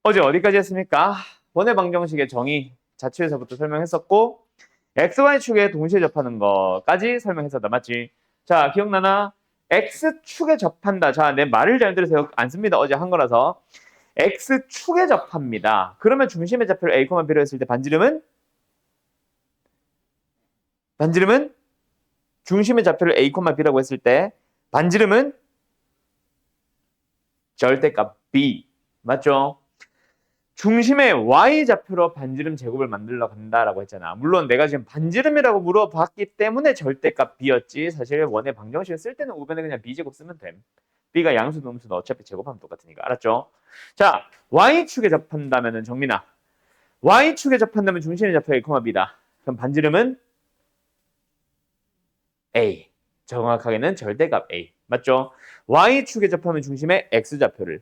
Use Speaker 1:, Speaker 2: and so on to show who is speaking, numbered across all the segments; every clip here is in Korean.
Speaker 1: 어제 어디까지 했습니까? 원의 방정식의 정의 자취에서부터 설명했었고 XY축에 동시에 접하는 거까지 설명했었다. 맞지? 자, 기억나나? X축에 접한다. 자, 내 말을 잘 들으세요. 안 씁니다. 어제 한 거라서. X축에 접합니다. 그러면 중심의 좌표를 A, B로 했을 때 반지름은 중심의 좌표를 A, B라고 했을 때 반지름은 절대값 B. 맞죠? 중심의 Y좌표로 반지름 제곱을 만들러 간다라고 했잖아. 물론 내가 지금 반지름이라고 물어봤기 때문에 절대값 B였지. 사실 원의 방정식을 쓸 때는 우변에 그냥 B제곱 쓰면 됨. B가 양수도 음수도 어차피 제곱하면 똑같으니까. 알았죠? 자, Y축에 접한다면은 정민아. Y축에 접한다면 중심의 좌표 A, B다. 그럼 반지름은 A. 정확하게는 절대값 A. 맞죠? Y축에 접하면 중심의 X좌표를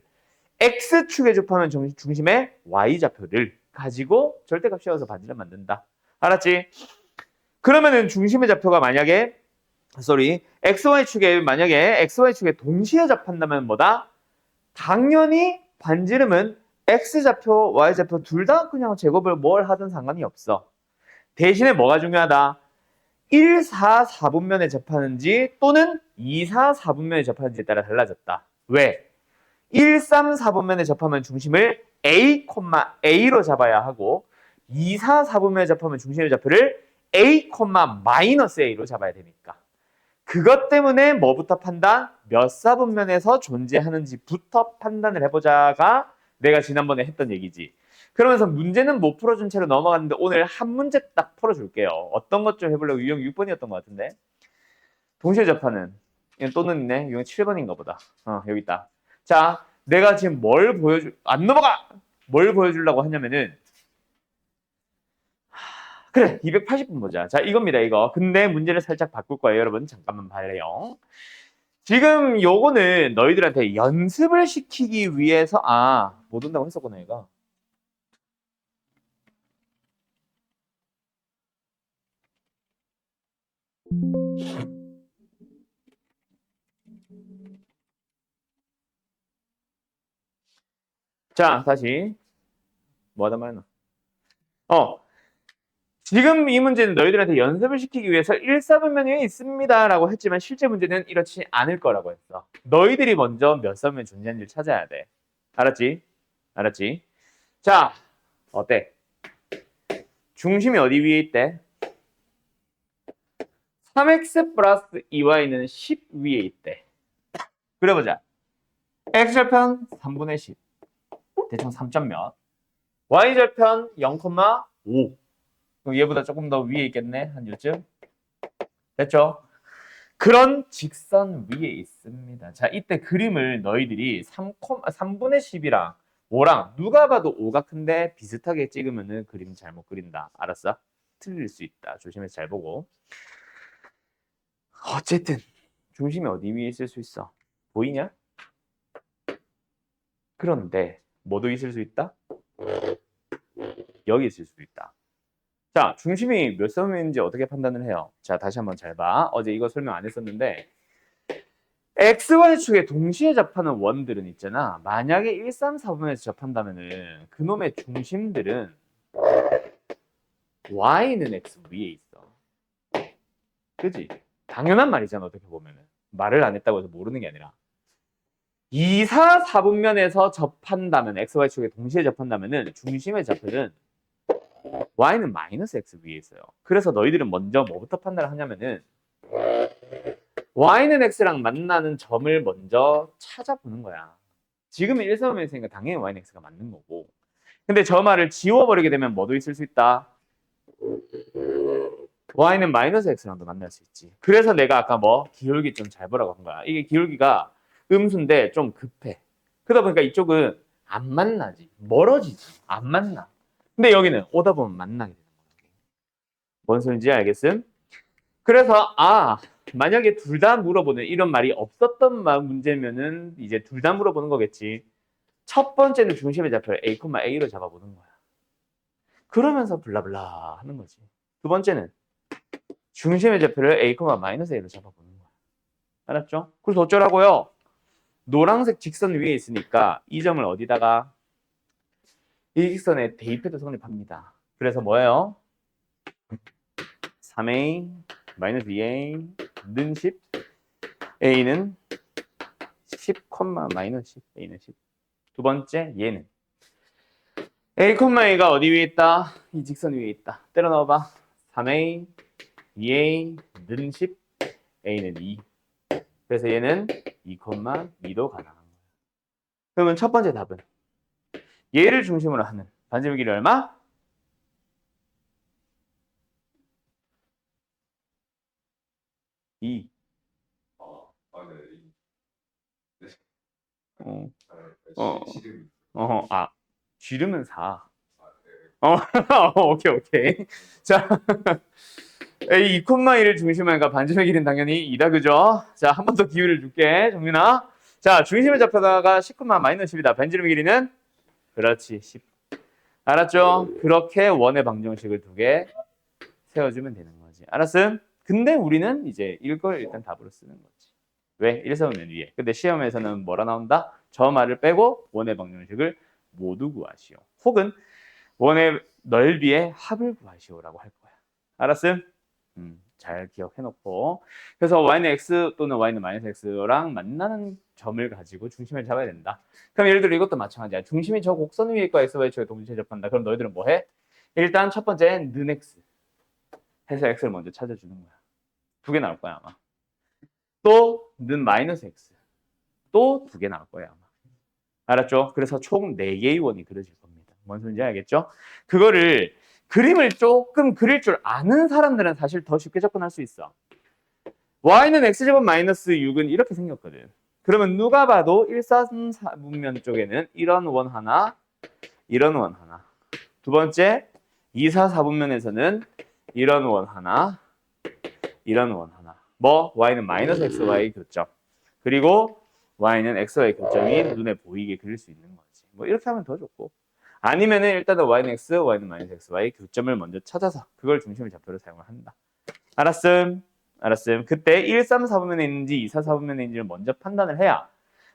Speaker 1: X축에 접하면 중심의 Y좌표를 가지고 절대값 씌워서 반지름 만든다. 알았지? 그러면은 중심의 좌표가 만약에 XY축에 동시에 접한다면 뭐다? 당연히 반지름은 X좌표, Y좌표 둘 다 그냥 제곱을 뭘 하든 상관이 없어. 대신에 뭐가 중요하다? 1, 4, 4분면에 접하는지 또는 2, 4, 4분면에 접하는지에 따라 달라졌다. 왜? 1, 3, 4분면에 접하면 중심을 A, A로 잡아야 하고 2, 4, 4분면에 접하면 중심의 좌표를 A, 마이너스 A로 잡아야 되니까. 그것 때문에 뭐부터 판단? 몇 사분면에서 존재하는지부터 판단을 해보자가 내가 지난번에 했던 얘기지. 그러면서 문제는 못 풀어준 채로 넘어갔는데 오늘 한 문제 딱 풀어줄게요. 어떤 것 좀 해보려고 유형 6번이었던 것 같은데. 동시에 접하는 또는 있네. 유형 7번인가 보다. 여기 있다. 자, 내가 지금 안 넘어가! 뭘 보여주려고 하냐면은 그래 280분 보자. 자, 이겁니다. 이거. 근데 문제를 살짝 바꿀 거예요. 여러분 잠깐만 봐요. 지금 요거는 너희들한테 연습을 시키기 위해서 못 온다고 했었구나 얘가. 자, 다시 뭐 하다 말나. 지금 이 문제는 너희들한테 연습을 시키기 위해서 1사분면이 있습니다라고 했지만 실제 문제는 이렇지 않을 거라고 했어. 너희들이 먼저 몇 사분면이 존재하는지를 찾아야 돼. 알았지? 알았지? 자, 어때? 중심이 어디 위에 있대? 3x 플러스 2y는 10 위에 있대. 그려보자. x절편 3분의 10. 대충 3점 몇? y절편 0,5. 그럼 얘보다 조금 더 위에 있겠네. 한 요쯤. 됐죠? 그런 직선 위에 있습니다. 자, 이때 그림을 너희들이 3분의 10이랑 5랑 누가 봐도 5가 큰데 비슷하게 찍으면은 그림 잘못 그린다. 알았어? 틀릴 수 있다. 조심해서 잘 보고. 어쨌든 중심이 어디 위에 있을 수 있어? 보이냐? 그런데 뭐도 있을 수 있다? 여기 있을 수 있다. 자, 중심이 몇 사분면인지 어떻게 판단을 해요? 자, 다시 한번 잘 봐. 어제 이거 설명 안 했었는데 XY축에 동시에 접하는 원들은 있잖아. 만약에 1, 3, 4분면에서 접한다면은 그놈의 중심들은 Y는 X 위에 있어. 그지? 당연한 말이잖아, 어떻게 보면은. 말을 안 했다고 해서 모르는 게 아니라. 2, 4, 4분면에서 접한다면, XY축에 동시에 접한다면은 중심의 좌표는 Y는 마이너스 X 위에 있어요. 그래서 너희들은 먼저 뭐부터 판단을 하냐면은 Y는 X랑 만나는 점을 먼저 찾아보는 거야. 지금은 1사분면이 있으니까 당연히 Y는 X가 맞는 거고. 근데 저 말을 지워버리게 되면 뭐도 있을 수 있다? Y는 마이너스 X랑도 만날 수 있지. 그래서 내가 아까 기울기 좀 잘 보라고 한 거야. 이게 기울기가 음수인데 좀 급해. 그러다 보니까 이쪽은 안 만나지. 멀어지지. 안 만나. 근데 여기는 오다 보면 만나게 되는 거야. 뭔 소린지 알겠음? 그래서 만약에 둘 다 물어보는 이런 말이 없었던 문제면은 이제 둘 다 물어보는 거겠지. 첫 번째는 중심의 좌표를 A, A로 잡아보는 거야. 그러면서 블라블라 하는 거지. 두 번째는 중심의 좌표를 A, 마이너스 A로 잡아보는 거야. 알았죠? 그래서 어쩌라고요? 노란색 직선 위에 있으니까 이 점을 어디다가 이 직선에 대입해도 성립합니다. 그래서 뭐예요? 3a 마이너스 2a 는 10 a는 10, 마이너스 10 a는 10. 두 번째 얘는 a, a가 어디 위에 있다? 이 직선 위에 있다. 때려 넣어봐. 3a 2a 는 10 a는 2. 그래서 얘는 2, 2도 가능한 거야. 그러면 첫 번째 답은 얘를 중심으로 하는 반지름 길이 얼마? 2.
Speaker 2: 네.
Speaker 1: 어,
Speaker 2: 어,
Speaker 1: 쥐름은 4.
Speaker 2: 아, 네.
Speaker 1: 오케이, 오케이. 자, A 2,1을 중심으로 하니까 반지름의 길이는 당연히 2다, 그죠? 자, 한 번 더 기회를 줄게, 정민아. 자, 중심을 잡혀다가 10, 마이너스 10이다. 반지름의 길이는? 그렇지, 10. 알았죠? 그렇게 원의 방정식을 두 개 세워주면 되는 거지. 알았음? 근데 우리는 이제 이걸 일단 답으로 쓰는 거지. 왜? 1 세우면 위에. 근데 시험에서는 뭐라 나온다? 저 말을 빼고 원의 방정식을 모두 구하시오. 혹은 원의 넓이의 합을 구하시오라고 할 거야. 알았음? 잘 기억해놓고. 그래서 y는 x 또는 y는 마이너스 x랑 만나는 점을 가지고 중심을 잡아야 된다. 그럼 예를 들어 이것도 마찬가지야. 중심이 저 곡선 위에 있고 x와 y축에 동시에 접한다. 그럼 너희들은 뭐 해? 일단 첫 번째 는 x 해서 x를 먼저 찾아주는 거야. 두 개 나올 거야 아마. 또 는 마이너스 x 또 두 개 나올 거야 아마. 알았죠? 그래서 총 4개의 원이 그려질 겁니다. 뭔 소리인지 알겠죠? 그거를 그림을 조금 그릴 줄 아는 사람들은 사실 더 쉽게 접근할 수 있어. y는 x제곱 마이너스 6은 이렇게 생겼거든. 그러면 누가 봐도 1, 4, 4분면 쪽에는 이런 원 하나, 이런 원 하나. 두 번째, 2, 4, 4분면에서는 이런 원 하나, 이런 원 하나. 뭐? y는 마이너스 x, y 교점. 그리고 y는 x, y 교점이 눈에 보이게 그릴 수 있는 거지. 뭐 이렇게 하면 더 좋고. 아니면은 일단은 y는 x, y는 마이너스 x, y 교점을 먼저 찾아서 그걸 중심을 좌표로 사용을 한다. 알았음? 알았음. 그때 1, 3, 4분면에 있는지 2, 4, 4분면에 있는지를 먼저 판단을 해야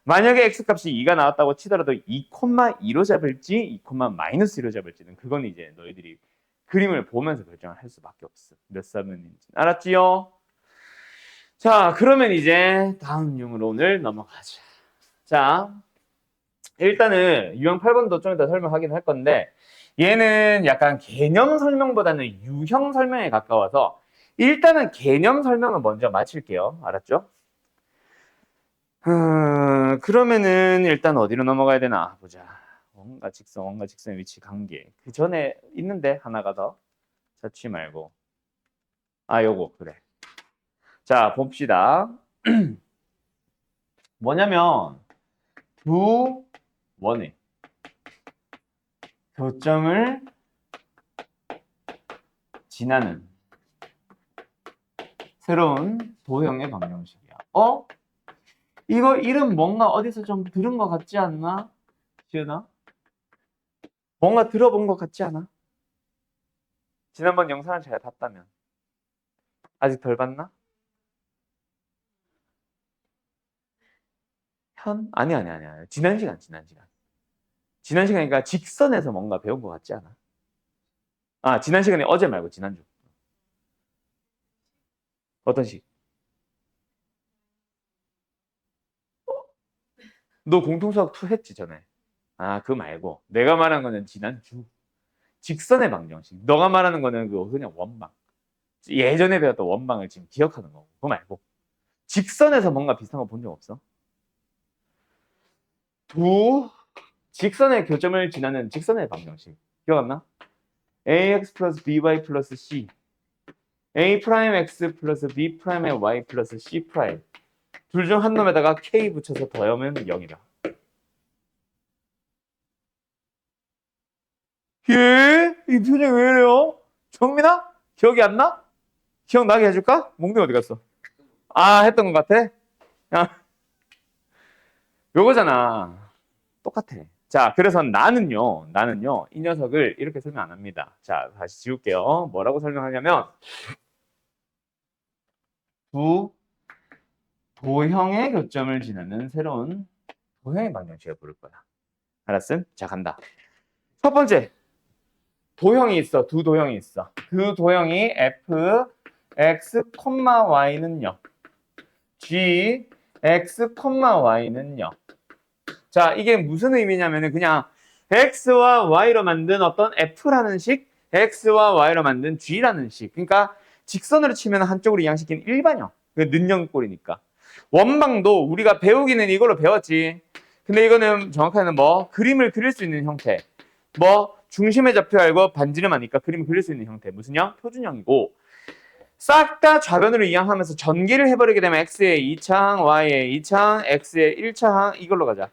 Speaker 1: 만약에 x값이 2가 나왔다고 치더라도 2,2로 잡을지 2, 마이너스 1로 잡을지는 그건 이제 너희들이 그림을 보면서 결정을 할 수밖에 없어. 몇 사분인지. 알았지요? 자, 그러면 이제 다음 유형으로 오늘 넘어가자. 자, 일단은 유형 8번도 좀 이따 설명하긴 할 건데 얘는 약간 개념 설명보다는 유형 설명에 가까워서 일단은 개념 설명을 먼저 마칠게요. 알았죠? 그러면은 일단 어디로 넘어가야 되나 보자. 원과 직선의 위치 관계. 그 전에 있는데 하나가 더. 자취 말고. 아, 요거 그래. 자, 봅시다. 뭐냐면 두 원의 교점을 지나는 새로운 도형의 방정식이야. 이거 이름 뭔가 어디서 좀 들은 것 같지 않나? 지은아? 뭔가 들어본 것 같지 않아? 지난번 영상을 잘 봤다면. 아직 덜 봤나? 아니. 지난 시간. 지난 시간이니까 직선에서 뭔가 배운 것 같지 않아? 아, 지난 시간에 어제 말고 지난주. 어떤 식? 너 공통수학 2 했지, 전에? 아, 그거 말고. 내가 말한 거는 지난주. 직선의 방정식. 너가 말하는 거는 그거 그냥 원방. 예전에 배웠던 원방을 지금 기억하는 거고. 그거 말고. 직선에서 뭔가 비슷한 거 본 적 없어? 두 직선의 교점을 지나는 직선의 방정식. 기억 안 나? ax 플러스 by 플러스 c a 프라임 x 플러스 b 프라임의 y 플러스 c 프라임 둘 중 한 놈에다가 k 붙여서 더하면 0이다. 예? 이 표정이 왜 이래요? 정민아? 기억이 안 나? 기억나게 해줄까? 몽둥이 어디 갔어? 아, 했던 것 같아? 야, 요거잖아. 똑같아. 자, 그래서 나는요, 이 녀석을 이렇게 설명 안 합니다. 자, 다시 지울게요. 뭐라고 설명하냐면, 두 도형의 교점을 지나는 새로운 도형의 방정식을 부를 거야. 알았음? 자, 간다. 첫 번째 도형이 있어. 두 도형이 있어. 그 도형이 f x, y는요. g x, y는요. 자, 이게 무슨 의미냐면은 그냥 x와 y로 만든 어떤 f라는 식, x와 y로 만든 g라는 식. 그러니까 직선으로 치면 한쪽으로 이양시킨 일반형. 그 는형꼴이니까. 원방도 우리가 배우기는 이걸로 배웠지. 근데 이거는 정확하게는 뭐 그림을 그릴 수 있는 형태. 뭐 중심의 좌표 알고 반지름 하니까 그림을 그릴 수 있는 형태. 무슨 형? 표준형이고. 싹 다 좌변으로 이양하면서 전개를 해버리게 되면 x의 2창, y의 2창, x의 1창 이걸로 가자.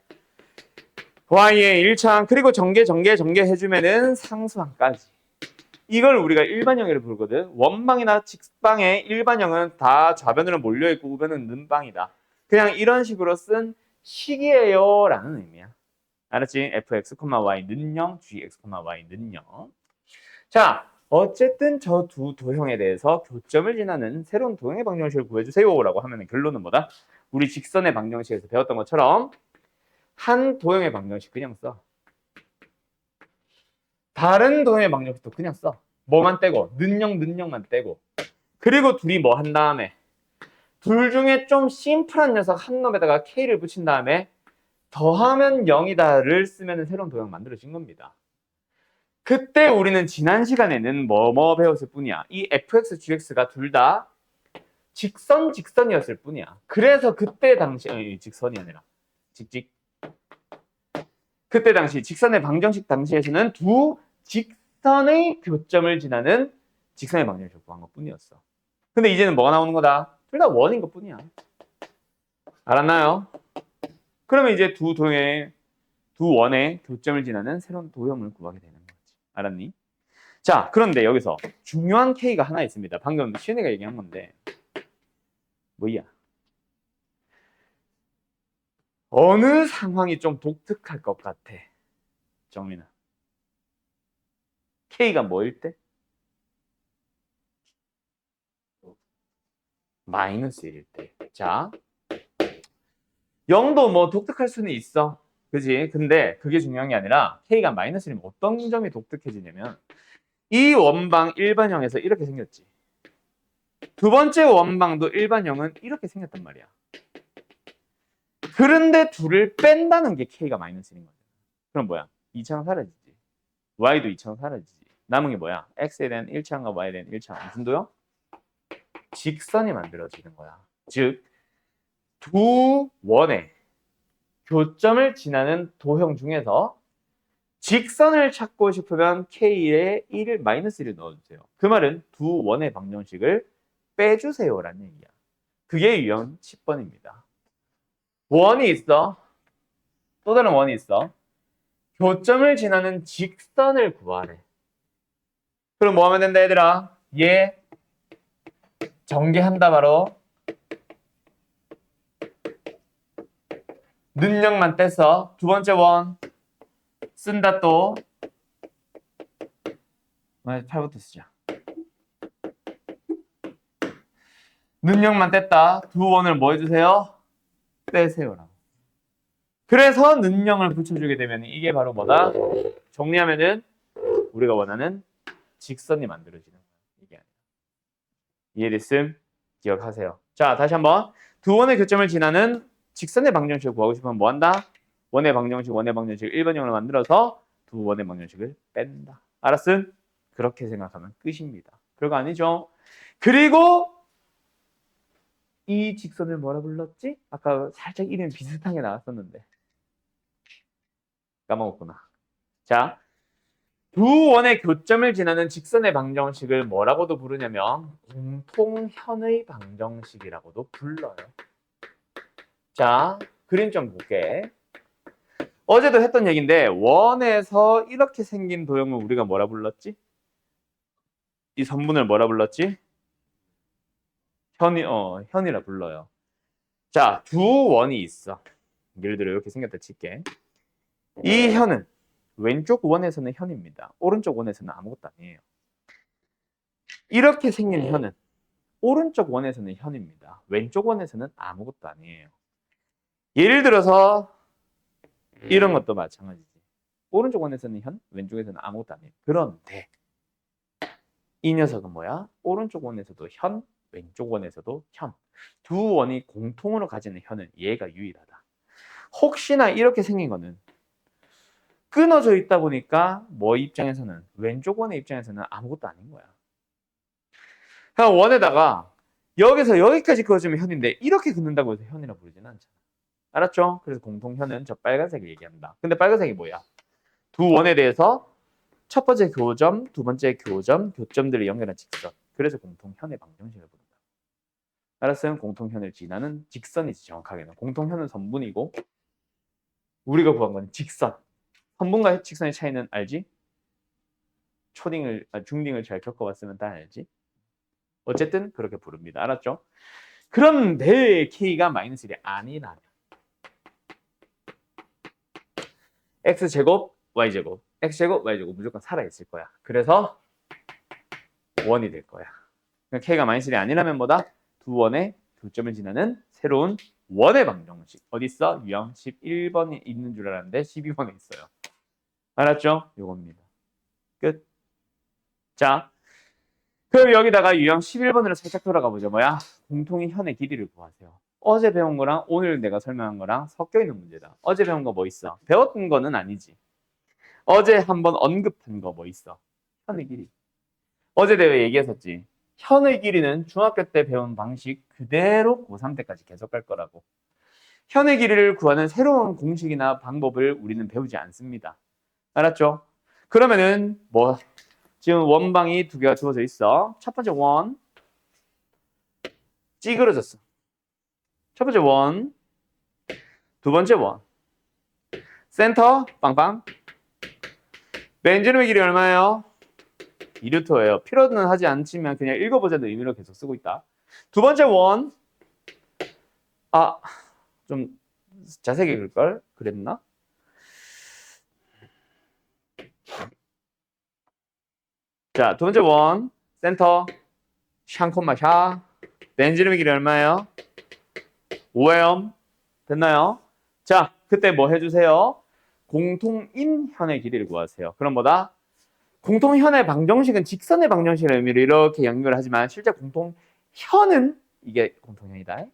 Speaker 1: y의 1창 그리고 전개 해주면은 상수항까지. 이걸 우리가 일반형이라고 부르거든. 원방이나 직방의 일반형은 다 좌변으로 몰려있고 우변은 는방이다. 그냥 이런 식으로 쓴 식이에요 라는 의미야. 알았지? fx, y 는형, gx, y 는형. 자, 어쨌든 저 두 도형에 대해서 교점을 지나는 새로운 도형의 방정식을 구해주세요 라고 하면 결론은 뭐다? 우리 직선의 방정식에서 배웠던 것처럼 한 도형의 방정식 그냥 써. 다른 도형의 방정식도 그냥 써. 뭐만 떼고 는형만 떼고. 그리고 둘이 뭐 한 다음에 둘 중에 좀 심플한 녀석 한 놈에다가 k를 붙인 다음에 더하면 0이다를 쓰면 새로운 도형 만들어진 겁니다. 그때 우리는 지난 시간에는 뭐 배웠을 뿐이야. 이 fx, gx가 둘 다 직선이었을 뿐이야. 그래서 그때 당시 직선이 아니라 직직. 그때 당시 직선의 방정식 당시에서는 두 직선의 교점을 지나는 직선의 방정식을 구한 것뿐이었어. 근데 이제는 뭐가 나오는 거다? 둘 다 원인 것뿐이야. 알았나요? 그러면 이제 두 원의 교점을 지나는 새로운 도형을 구하게 되는 거지. 알았니? 자, 그런데 여기서 중요한 K가 하나 있습니다. 방금 시은이가 얘기한 건데 뭐야? 어느 상황이 좀 독특할 것 같아? 정민아. K가 뭐일 때? 마이너스 1일 때. 자, 0도 뭐 독특할 수는 있어. 그지? 근데 그게 중요한 게 아니라 K가 마이너스 1이면 어떤 점이 독특해지냐면 이 원방 일반형에서 이렇게 생겼지. 두 번째 원방도 일반형은 이렇게 생겼단 말이야. 그런데 둘을 뺀다는 게 K가 마이너스 1인 거야. 그럼 뭐야? 2차가 사라지지. Y도 2차가 사라지지. 남은 게 뭐야? X에 대한 1차과 Y에 대한 1차. 무슨 도요? 직선이 만들어지는 거야. 즉, 두 원의 교점을 지나는 도형 중에서 직선을 찾고 싶으면 K에 1을 마이너스 1을 넣어주세요. 그 말은 두 원의 방정식을 빼주세요라는 얘기야. 그게 유형 10번입니다. 원이 있어. 또 다른 원이 있어. 교점을 지나는 직선을 구하래. 그럼 뭐 하면 된다 얘들아? 얘 전개한다 바로. 능력만 떼서 두 번째 원 쓴다 또. 8부터 쓰자. 능력만 뗐다. 두 원을 뭐 해주세요? 빼세요라고. 그래서 능력을 붙여주게 되면 이게 바로 뭐다? 정리하면은 우리가 원하는 직선이 만들어지는 거야. 이게 아니야. 이해됐음? 기억하세요. 자, 다시 한번. 두 원의 교점을 지나는 직선의 방정식을 구하고 싶으면 뭐 한다? 원의 방정식을 일반형으로 만들어서 두 원의 방정식을 뺀다. 알았음? 그렇게 생각하면 끝입니다. 별거 아니죠? 그리고 이 직선을 뭐라 불렀지? 아까 살짝 이름이 비슷한 게 나왔었는데 까먹었구나. 자, 두 원의 교점을 지나는 직선의 방정식을 뭐라고도 부르냐면 공통현의 방정식이라고도 불러요. 자, 그림 좀 볼게. 어제도 했던 얘기인데 원에서 이렇게 생긴 도형을 우리가 뭐라 불렀지? 이 선분을 뭐라 불렀지? 현이라 불러요. 자, 두 원이 있어. 예를 들어 이렇게 생겼다 칠게. 이 현은 왼쪽 원에서는 현입니다. 오른쪽 원에서는 아무것도 아니에요. 이렇게 생긴 현은 오른쪽 원에서는 현입니다. 왼쪽 원에서는 아무것도 아니에요. 예를 들어서 이런 것도 마찬가지지. 오른쪽 원에서는 현, 왼쪽에서는 아무것도 아니에요. 그런데 이 녀석은 뭐야? 오른쪽 원에서도 현, 왼쪽 원에서도 현. 두 원이 공통으로 가지는 현은 얘가 유일하다. 혹시나 이렇게 생긴 거는 끊어져 있다 보니까 뭐 입장에서는 왼쪽 원의 입장에서는 아무것도 아닌 거야. 그냥 원에다가 여기서 여기까지 그어주면 현인데 이렇게 긋는다고 해서 현이라 부르지는 않잖아. 알았죠? 그래서 공통현은 저 빨간색을 얘기한다. 근데 빨간색이 뭐야? 두 원에 대해서 첫 번째 교점, 두 번째 교점, 교점들을 연결한 직선. 그래서 공통현의 방정식을 부른다. 알았어요? 공통현을 지나는 직선이지 정확하게는. 공통현은 선분이고 우리가 구한 건 직선. 선분과 직선의 차이는 알지? 중딩을 잘 겪어봤으면 다 알지? 어쨌든 그렇게 부릅니다. 알았죠? 그런데 K가 마이너스 1이 아니라면 X제곱, Y제곱, X제곱, Y제곱 무조건 살아있을 거야. 그래서 원이 될 거야. K가 마이너스 1이 아니라면 뭐다? 두 원의 교점을 지나는 새로운 원의 방정식. 어디 있어? 유형 11번이 있는 줄 알았는데 12번에 있어요. 알았죠? 요겁니다. 끝. 자, 그럼 여기다가 유형 11번으로 살짝 돌아가 보죠. 뭐야? 공통인 현의 길이를 구하세요. 어제 배운 거랑 오늘 내가 설명한 거랑 섞여 있는 문제다. 어제 배운 거 뭐 있어? 배웠던 거는 아니지. 어제 한번 언급한 거 뭐 있어? 현의 길이. 어제 내가 얘기했었지. 현의 길이는 중학교 때 배운 방식 그대로 고3 때까지 계속 갈 거라고. 현의 길이를 구하는 새로운 공식이나 방법을 우리는 배우지 않습니다. 알았죠? 그러면은 뭐 지금 원방이 두 개가 주어져 있어. 첫 번째 원 찌그러졌어. 첫 번째 원, 두 번째 원. 센터 빵빵. 벤제름의 길이 얼마예요? 2루터예요. 필요는 하지 않지만 그냥 읽어보자는 의미로 계속 쓰고 있다. 두 번째 원. 좀 자세히 읽을걸? 그랬나? 자, 두 번째 원. 센터. 샹콤마샤. 벤제름의 길이 얼마예요? 5옴. 됐나요? 자, 그때 뭐 해주세요? 공통인 현의 길이를 구하세요. 그럼 뭐다? 공통현의 방정식은 직선의 방정식의 의미로 이렇게 연결을 하지만 실제 공통현은 이게 공통현이다.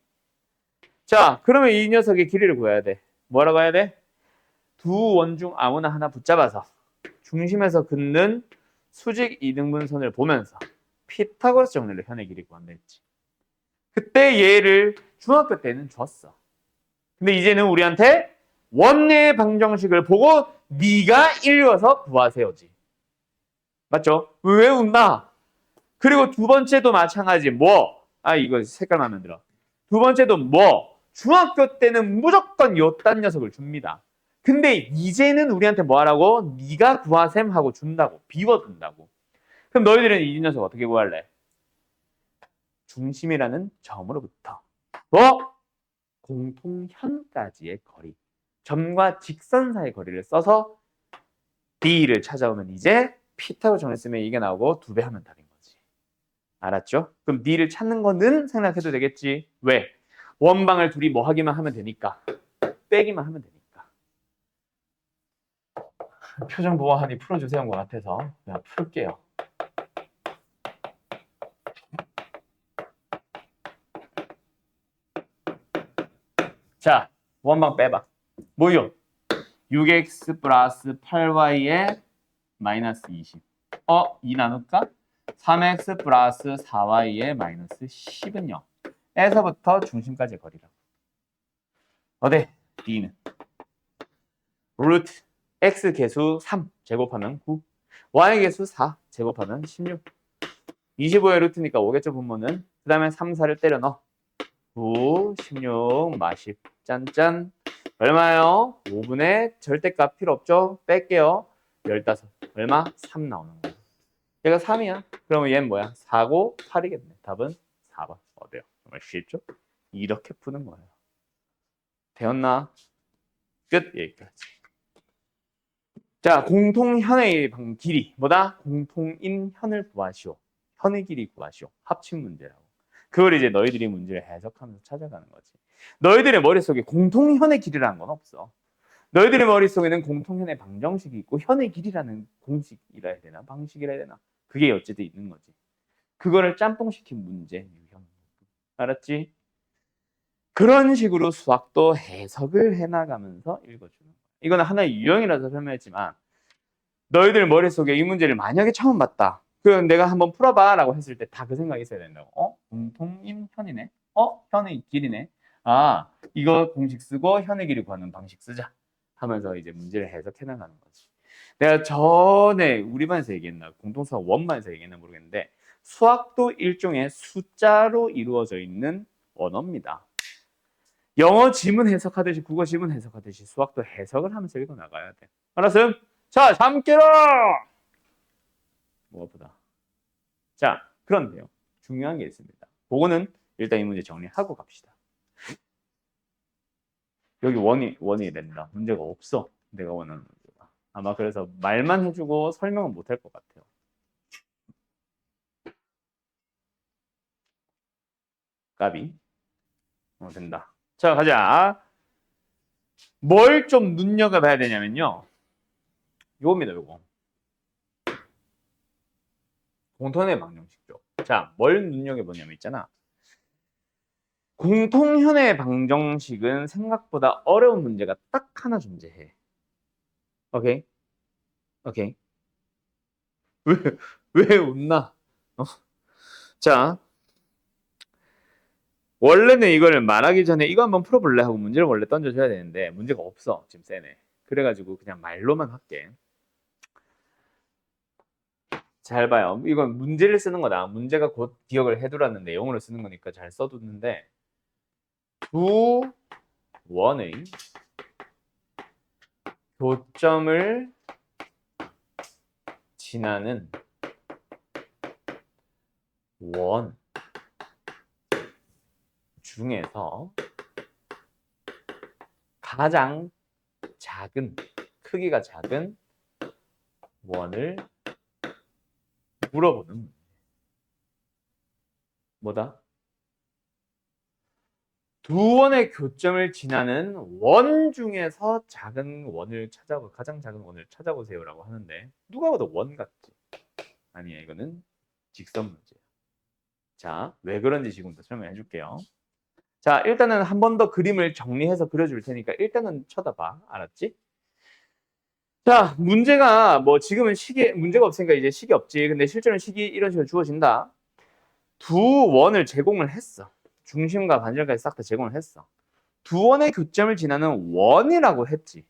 Speaker 1: 자, 그러면 이 녀석의 길이를 구해야 돼. 뭐라고 해야 돼? 두 원 중 아무나 하나 붙잡아서 중심에서 긋는 수직 이등분선을 보면서 피타고라스 정리로 현의 길이 구한다 했지. 그때 얘를 중학교 때는 줬어. 근데 이제는 우리한테 원의 방정식을 보고 네가 읽어서 구하세요지. 맞죠? 왜 웃나? 그리고 두 번째도 마찬가지. 이거 색깔 마음에 안 들어. 두 번째도 중학교 때는 무조건 요딴 녀석을 줍니다. 근데 이제는 우리한테 뭐 하라고? 네가 구하셈 하고 준다고. 비워둔다고. 그럼 너희들은 이 녀석 어떻게 구할래? 중심이라는 점으로부터 공통현까지의 거리. 점과 직선 사이의 거리를 써서 D를 찾아오면 이제 피타고 정했으면 이게 나오고 2배 하면 답인 거지. 알았죠? 그럼 D를 찾는 거는 생각해도 되겠지. 왜? 원방을 둘이 뭐 하기만 하면 되니까. 빼기만 하면 되니까. 표정 보완하니 풀어주세요 한 것 같아서 그냥 풀게요. 자, 원방 빼봐. 뭐요? 6x 플러스 8y에 마이너스 20. 2 나눌까? 3x 플러스 4y에 마이너스 10은 0. 에서부터 중심까지의 거리라고. 어때? D는 루트 x 개수 3 제곱하면 9, y 개수 4 제곱하면 16. 25의 루트니까 5겠죠 분모는. 그 다음에 3, 4를 때려 넣어. 9, 16, 마십. 짠짠. 얼마예요? 5분의 절대값 필요 없죠? 뺄게요. 15. 얼마? 3 나오는 거야. 얘가 3이야. 그러면 얘는 뭐야? 4고 8이겠네. 답은 4번. 어때요? 정말 쉽죠? 이렇게 푸는 거예요. 되었나? 끝. 여기까지. 자, 공통현의 길이. 뭐다? 공통인 현을 구하시오. 현의 길이 구하시오. 합친 문제라고. 그걸 이제 너희들이 문제를 해석하면서 찾아가는 거지. 너희들의 머릿속에 공통현의 길이라는 건 없어. 너희들의 머릿속에는 공통현의 방정식이 있고 현의 길이라는 공식이라 해야 되나? 방식이라 해야 되나? 그게 어쨌든 있는 거지. 그거를 짬뽕시킨 문제, 유형. 알았지? 그런 식으로 수학도 해석을 해나가면서 읽어주는 거야. 이거는 하나의 유형이라서 설명했지만 너희들 머릿속에 이 문제를 만약에 처음 봤다. 그럼 내가 한번 풀어봐 라고 했을 때 다 그 생각이 있어야 된다고. 공통인 현이네. 현의 길이네. 아, 이거 공식 쓰고 현의 길이 구하는 방식 쓰자 하면서 이제 문제를 해석해 나가는 거지. 내가 전에 우리 반에서 얘기했나, 공통수학 원반에서 얘기했나 모르겠는데 수학도 일종의 숫자로 이루어져 있는 언어입니다. 영어 지문 해석하듯이 국어 지문 해석하듯이 수학도 해석을 하면서 읽어 나가야 돼. 알았음? 자, 잠깨라! 무엇보다. 자, 그런데요. 중요한 게 있습니다. 그거는 일단 이 문제 정리하고 갑시다. 여기 원이 된다. 문제가 없어. 내가 원하는 문제가. 아마 그래서 말만 해주고 설명은 못할 것 같아요. 까비. 된다. 자, 가자. 뭘 좀 눈여겨봐야 되냐면요. 요겁니다, 요거. 공통현의 방정식죠. 자, 뭘 눈여겨보냐면 있잖아. 공통현의 방정식은 생각보다 어려운 문제가 딱 하나 존재해. 오케이? 오케이? 왜, 왜 웃나? 자, 원래는 이걸 말하기 전에 이거 한번 풀어볼래 하고 문제를 원래 던져줘야 되는데 문제가 없어. 지금 세네. 그래가지고 그냥 말로만 할게. 잘 봐요. 이건 문제를 쓰는 거다. 문제가 곧 기억을 해두라는 내용으로 쓰는 거니까 잘 써두는데 두 원의 교점을 지나는 원 중에서 가장 작은, 크기가 작은 원을 물어보는 문제. 뭐다? 두 원의 교점을 지나는 원 중에서 작은 원을 가장 작은 원을 찾아보세요라고 하는데 누가 봐도 원 같지? 아니야, 이거는 직선 문제야. 자, 왜 그런지 지금부터 설명해 줄게요. 자, 일단은 한 번 더 그림을 정리해서 그려줄 테니까 일단은 쳐다봐. 알았지? 자, 문제가 뭐 지금은 문제가 없으니까 이제 식이 없지. 근데 실제로는 식이 이런 식으로 주어진다. 두 원을 제공을 했어. 중심과 반절까지 싹 다 제공을 했어. 두 원의 교점을 지나는 원이라고 했지.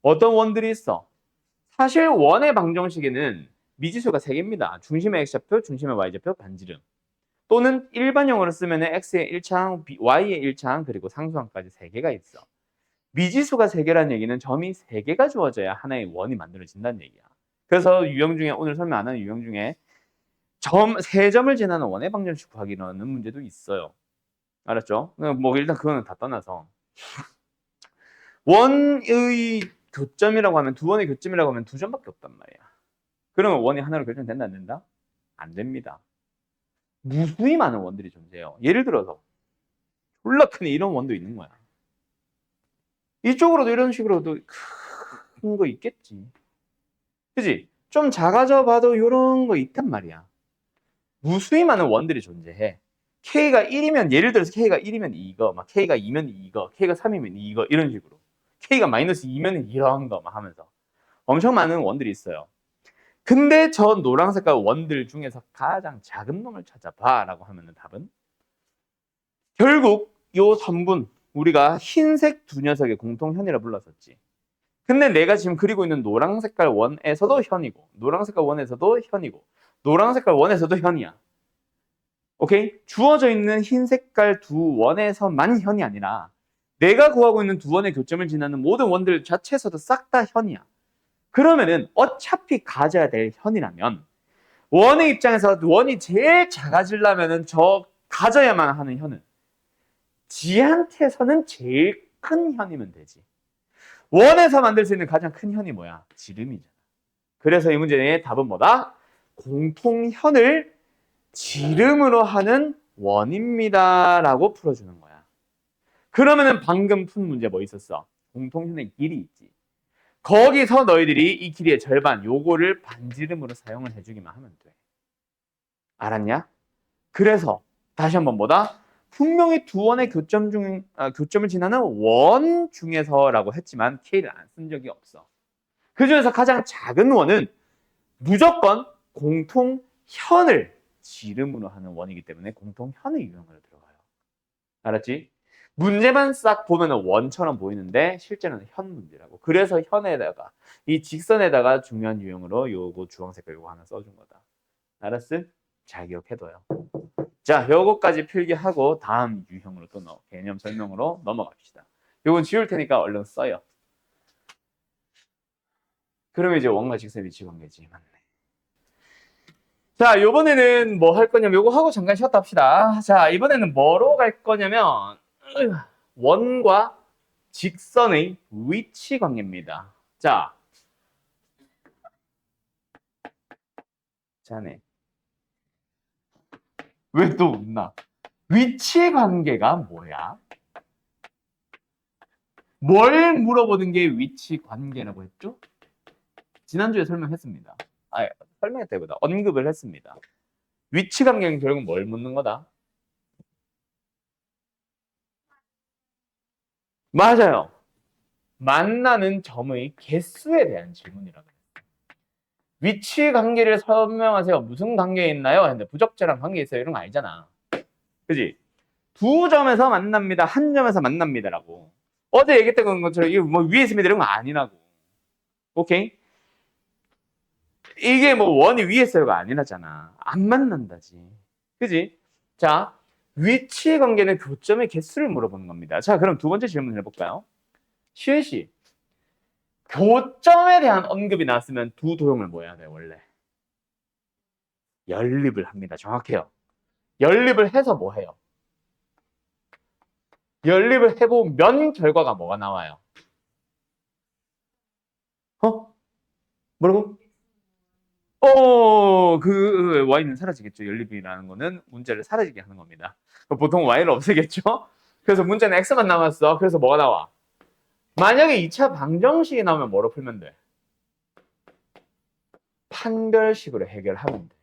Speaker 1: 어떤 원들이 있어? 사실 원의 방정식에는 미지수가 3개입니다. 중심의 x좌표, 중심의 y좌표, 반지름. 또는 일반 영어로 쓰면 x의 1차항, y의 1차항, 그리고 상수항까지 3개가 있어. 미지수가 3개라는 얘기는 점이 3개가 주어져야 하나의 원이 만들어진다는 얘기야. 그래서 유형 중에 오늘 설명 안 하는 유형 중에 3점을 지나는 원의 방정식 구하기라는 문제도 있어요. 알았죠? 뭐 일단 그거는 다 떠나서 원의 교점이라고 하면 두 원의 교점이라고 하면 2점밖에 없단 말이야. 그러면 원이 하나로 결정된다 안 된다? 안 됩니다. 무수히 많은 원들이 존재해요. 예를 들어서 졸라 큰 이런 원도 있는 거야. 이쪽으로도 이런 식으로도 큰 거 있겠지. 그지? 좀 작아져 봐도 이런 거 있단 말이야. 무수히 많은 원들이 존재해. K가 1이면 예를 들어서 K가 1이면 이거, 막 K가 2면 이거, K가 3이면 이거 이런 식으로. K가 마이너스 2면 이런 거 막 하면서 엄청 많은 원들이 있어요. 근데 저 노란 색깔 원들 중에서 가장 작은 놈을 찾아봐 라고 하면 답은 결국 요 선분 우리가 흰색 두 녀석의 공통현이라 불렀었지. 근데 내가 지금 그리고 있는 노란 색깔 원에서도 현이고 노란 색깔 원에서도 현이고 노란 색깔 원에서도 현이야. 오케이? 주어져 있는 흰 색깔 두 원에서만 현이 아니라 내가 구하고 있는 두 원의 교점을 지나는 모든 원들 자체에서도 싹 다 현이야. 그러면은 어차피 가져야 될 현이라면 원의 입장에서 원이 제일 작아지려면은 저 가져야만 하는 현은 지한테서는 제일 큰 현이면 되지. 원에서 만들 수 있는 가장 큰 현이 뭐야? 지름이잖아. 그래서 이 문제의 답은 뭐다? 공통현을 지름으로 하는 원입니다 라고 풀어주는 거야. 그러면은 방금 푼 문제 뭐 있었어? 공통현의 길이 있지. 거기서 너희들이 이 길이의 절반 요거를 반지름으로 사용을 해주기만 하면 돼. 알았냐? 그래서 다시 한번 뭐다? 분명히 두 원의 교점을 지나는 원 중에서라고 했지만 K를 안 쓴 적이 없어. 그 중에서 가장 작은 원은 무조건 공통현을 지름으로 하는 원이기 때문에 공통현의 유형으로 들어가요. 알았지? 문제만 싹 보면 원처럼 보이는데 실제로는 현 문제라고. 그래서 현에다가 이 직선에다가 중요한 유형으로 요거 주황색깔 요거 하나 써준 거다. 알았어? 잘 기억해둬요. 자, 요거까지 필기하고 다음 유형으로 또 개념 설명으로 넘어갑시다. 요건 지울 테니까 얼른 써요. 그러면 이제 원과 직선 위치 관계지. 맞네. 자, 요번에는 뭐 할 거냐면 요거 하고 잠깐 쉬었다 합시다. 자, 이번에는 뭐로 갈 거냐면 원과 직선의 위치 관계입니다. 자, 자네. 왜 또 웃나? 위치 관계가 뭐야? 뭘 물어보는 게 위치 관계라고 했죠? 지난주에 설명했습니다. 설명했다기보다 언급을 했습니다. 위치 관계는 결국 뭘 묻는 거다? 맞아요. 만나는 점의 개수에 대한 질문이라고 해요. 위치 관계를 설명하세요. 무슨 관계에 있나요? 근데 부적절한 관계에 있어요. 이런 거 아니잖아. 그지? 두 점에서 만납니다. 한 점에서 만납니다라고. 어제 얘기했던 것처럼 이게 뭐 위에 있습니다 이런 거 아니라고. 오케이? 이게 뭐 원이 위에 있어요가 아니라잖아. 안 만난다지. 그지? 자, 위치 관계는 교점의 개수를 물어보는 겁니다. 자, 그럼 두 번째 질문 해볼까요? 시은 씨, 교점에 대한 언급이 나왔으면 두 도형을 뭐 해야 돼, 원래? 연립을 합니다. 정확해요. 연립을 해서 뭐 해요? 연립을 해보면 결과가 뭐가 나와요? 어? 뭐라고? 그 y는 사라지겠죠. 연립이라는 거는 문제를 사라지게 하는 겁니다. 보통 y를 없애겠죠? 그래서 문제는 x만 남았어. 그래서 뭐가 나와? 만약에 2차 방정식이 나오면 뭐로 풀면 돼? 판별식으로 해결하면 돼.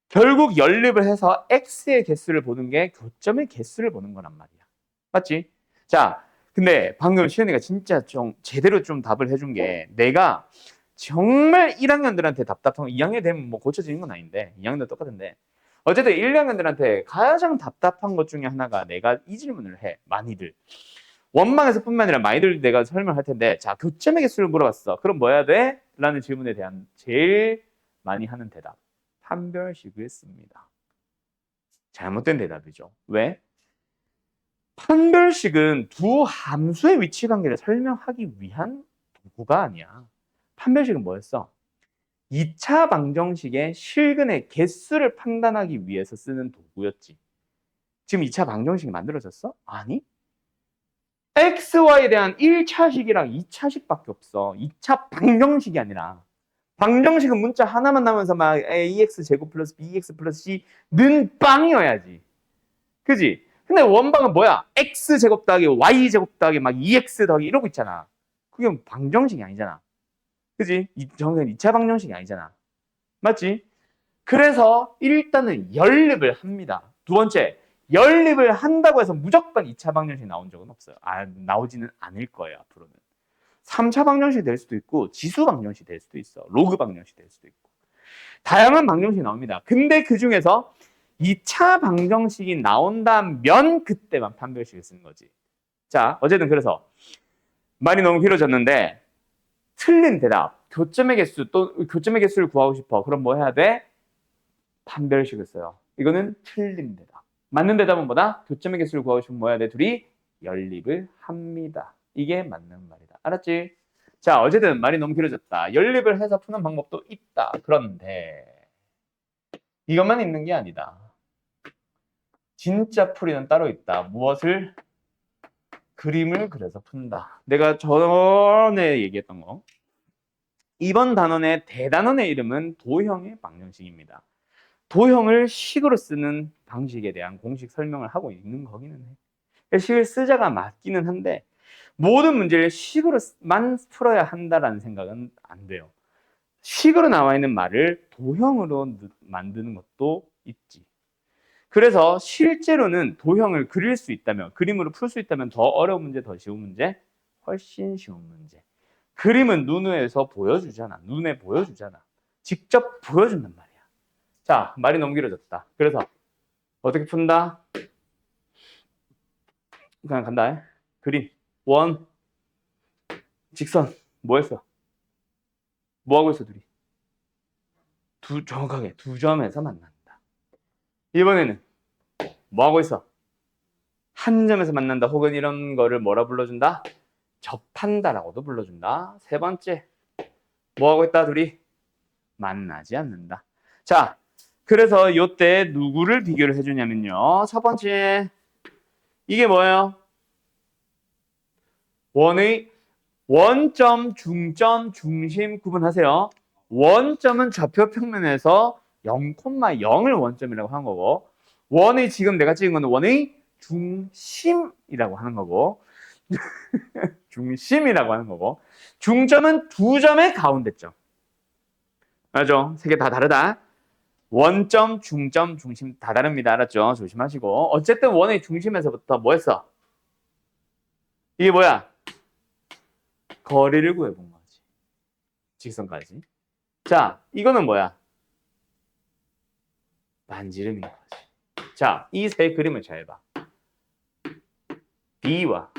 Speaker 1: 결국 연립을 해서 x의 개수를 보는 게 교점의 개수를 보는 거란 말이야. 맞지? 자, 근데 방금 시은이가 진짜 좀 제대로 좀 답을 해준 게 내가 정말 1학년들한테 답답한 거 2학년 되면 뭐 고쳐지는 건 아닌데 2학년도 똑같은데 어쨌든 1, 2학년들한테 가장 답답한 것 중에 하나가 내가 이 질문을 해. 많이들. 원망에서 뿐만 아니라 많이들 내가 설명할 텐데 자, 교점의 개수를 물어봤어. 그럼 뭐 해야 돼? 라는 질문에 대한 제일 많이 하는 대답. 판별식을 씁니다. 잘못된 대답이죠. 왜? 판별식은 두 함수의 위치 관계를 설명하기 위한 도구가 아니야. 판별식은 뭐였어? 2차 방정식의 실근의 개수를 판단하기 위해서 쓰는 도구였지. 지금 2차 방정식이 만들어졌어? 아니. XY에 대한 1차식이랑 2차식밖에 없어. 2차 방정식이 아니라. 방정식은 문자 하나만 나오면서 막 AX 제곱 플러스 BX 플러스 C는 빵이어야지. 그지? 근데 원방은 뭐야? X 제곱 더하기 Y 제곱 더하기 막 2X 더하기 이러고 있잖아. 그게 방정식이 아니잖아. 그지? 정확히 2차 방정식이 아니잖아. 맞지? 그래서 일단은 연립을 합니다. 두 번째, 연립을 한다고 해서 무조건 2차 방정식 나온 적은 없어요. 나오지는 않을 거예요, 앞으로는. 3차 방정식이 될 수도 있고 지수 방정식이 될 수도 있어. 로그 방정식이 될 수도 있고. 다양한 방정식이 나옵니다. 근데 그 중에서 2차 방정식이 나온다면 그때만 판별식을 쓰는 거지. 자, 어쨌든 그래서 말이 너무 길어졌는데 틀린 대답, 교점의 개수 또 교점의 개수를 구하고 싶어. 그럼 뭐 해야 돼? 판별식을 써요. 이거는 틀린 대답. 맞는 대답은 뭐다? 교점의 개수를 구하고 싶으면 뭐 해야 돼? 둘이 연립을 합니다. 이게 맞는 말이다. 알았지? 자, 어쨌든 말이 너무 길어졌다. 연립을 해서 푸는 방법도 있다. 그런데 이것만 있는 게 아니다. 진짜 풀이는 따로 있다. 무엇을? 그림을 그려서 푼다. 내가 전에 얘기했던 거. 이번 단원의 대단원의 이름은 도형의 방정식입니다. 도형을 식으로 쓰는 방식에 대한 공식 설명을 하고 있는 거기는 해. 식을 쓰자가 맞기는 한데 모든 문제를 식으로만 풀어야 한다라는 생각은 안 돼요. 식으로 나와 있는 말을 도형으로 만드는 것도 있지. 그래서 실제로는 도형을 그릴 수 있다면, 그림으로 풀 수 있다면 더 어려운 문제, 더 쉬운 문제, 훨씬 쉬운 문제. 그림은 눈에서 보여주잖아. 눈에 보여주잖아. 직접 보여준단 말이야. 자, 말이 너무 길어졌다. 그래서 어떻게 푼다? 그냥 간다. 그림, 원, 직선. 뭐 했어? 뭐 하고 있어, 둘이? 정확하게 두 점에서 만난다. 이번에는 뭐 하고 있어? 한 점에서 만난다. 혹은 이런 거를 뭐라 불러준다? 접한다라고도 불러준다. 세 번째, 뭐 하고 있다, 둘이? 만나지 않는다. 자, 그래서 이때 누구를 비교를 해주냐면요. 첫 번째, 이게 뭐예요? 원점, 중점, 중심 구분하세요. 원점은 좌표 평면에서 0,0을 원점이라고 하는 거고, 원의 지금 내가 찍은 거는 원의 중심이라고 하는 거고, 중심이라고 하는 거고, 중점은 두 점의 가운데점. 알죠? 세 개 다 다르다. 원점, 중점, 중심 다 다릅니다. 알았죠? 조심하시고. 어쨌든 원의 중심에서부터 뭐 했어? 이게 뭐야? 거리를 구해본 거지. 직선까지. 자, 이거는 뭐야? 반지름인 거지. 자, 이 세 그림을 잘 봐. B와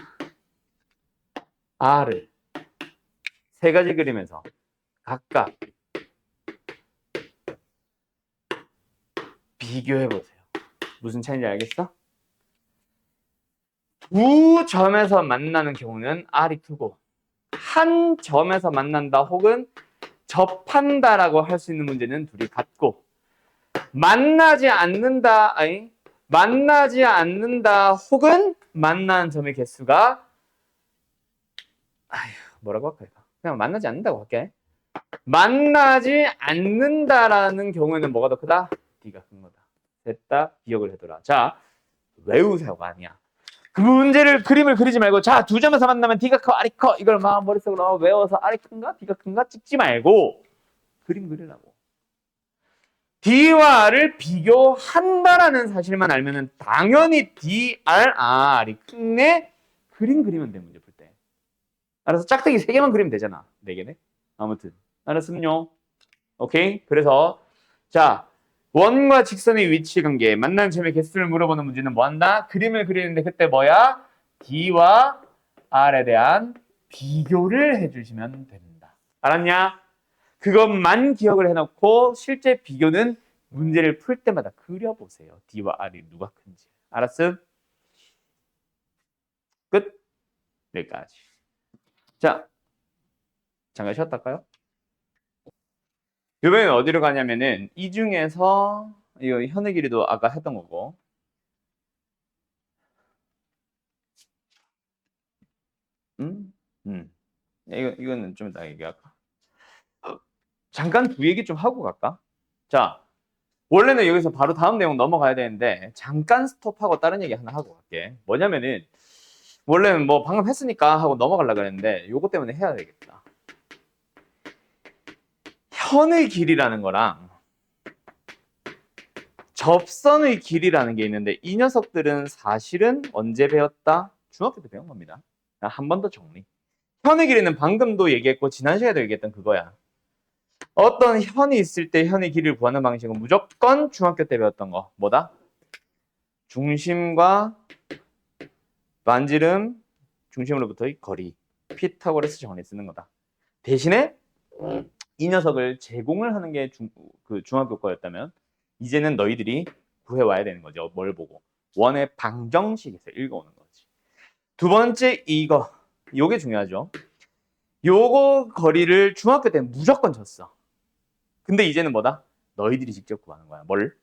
Speaker 1: R을 세 가지 그림에서 각각 비교해보세요. 무슨 차이인지 알겠어? 두 점에서 만나는 경우는 R이 크고, 한 점에서 만난다 혹은 접한다라고 할 수 있는 문제는 둘이 같고, 만나지 않는다 혹은 만나는 점의 개수가 뭐라고 할까요? 그냥 만나지 않는다고 할게. 만나지 않는다라는 경우에는 뭐가 더 크다? D가 큰 거다. 됐다. 기억을 해둬라. 자, 외우세요가 아니야. 그 문제를 그림을 그리지 말고, 자, 두 점에서 만나면 D가 커, R이 커, 이걸 막 머릿속으로 외워서 R이 큰가 D가 큰가 찍지 말고 그림 그리라고. D와 R을 비교한다라는 사실만 알면은 당연히 D, R이 큰데 그림 그리면 돼, 문제 풀 때. 알아서 짝대기 3개만 그리면 되잖아. 4개네. 아무튼 알았음요. 오케이. 그래서 자, 원과 직선의 위치 관계, 만나는 점의 개수를 물어보는 문제는 뭐 한다? 그림을 그리는데 그때 뭐야? D와 R에 대한 비교를 해주시면 된다. 알았냐? 그것만 기억을 해놓고 실제 비교는 문제를 풀 때마다 그려보세요. D와 R이 누가 큰지. 알았음? 끝. 여기까지. 자, 잠깐 쉬었다 할까요? 이번엔 어디로 가냐면은 이 중에서 이거 현의 길이도 아까 했던 거고, 이거는 좀 이따 얘기할까? 잠깐 두 얘기 좀 하고 갈까? 자, 원래는 여기서 바로 다음 내용 넘어가야 되는데 잠깐 스톱하고 다른 얘기 하나 하고 갈게. 뭐냐면은 원래는 뭐 방금 했으니까 하고 넘어가려고 그랬는데 요거 때문에 해야 되겠다. 현의 길이라는 거랑 접선의 길이라는 게 있는데 이 녀석들은 사실은 언제 배웠다? 중학교 때 배운 겁니다. 한 번 더 정리. 현의 길이는 방금도 얘기했고 지난 시간에도 얘기했던 그거야. 어떤 현이 있을 때 현의 길이를 구하는 방식은 무조건 중학교 때 배웠던 거. 뭐다? 중심과 반지름, 중심으로부터의 거리. 피타고라스 정리 쓰는 거다. 대신에 이 녀석을 제공을 하는 게 중학교 거였다면 이제는 너희들이 구해와야 되는 거죠. 뭘 보고? 원의 방정식에서 읽어오는 거지. 두 번째 이거. 요게 중요하죠. 요거 거리를 중학교 때 무조건 쳤어. 근데 이제는 뭐다? 너희들이 직접 구하는 거야. 뭘?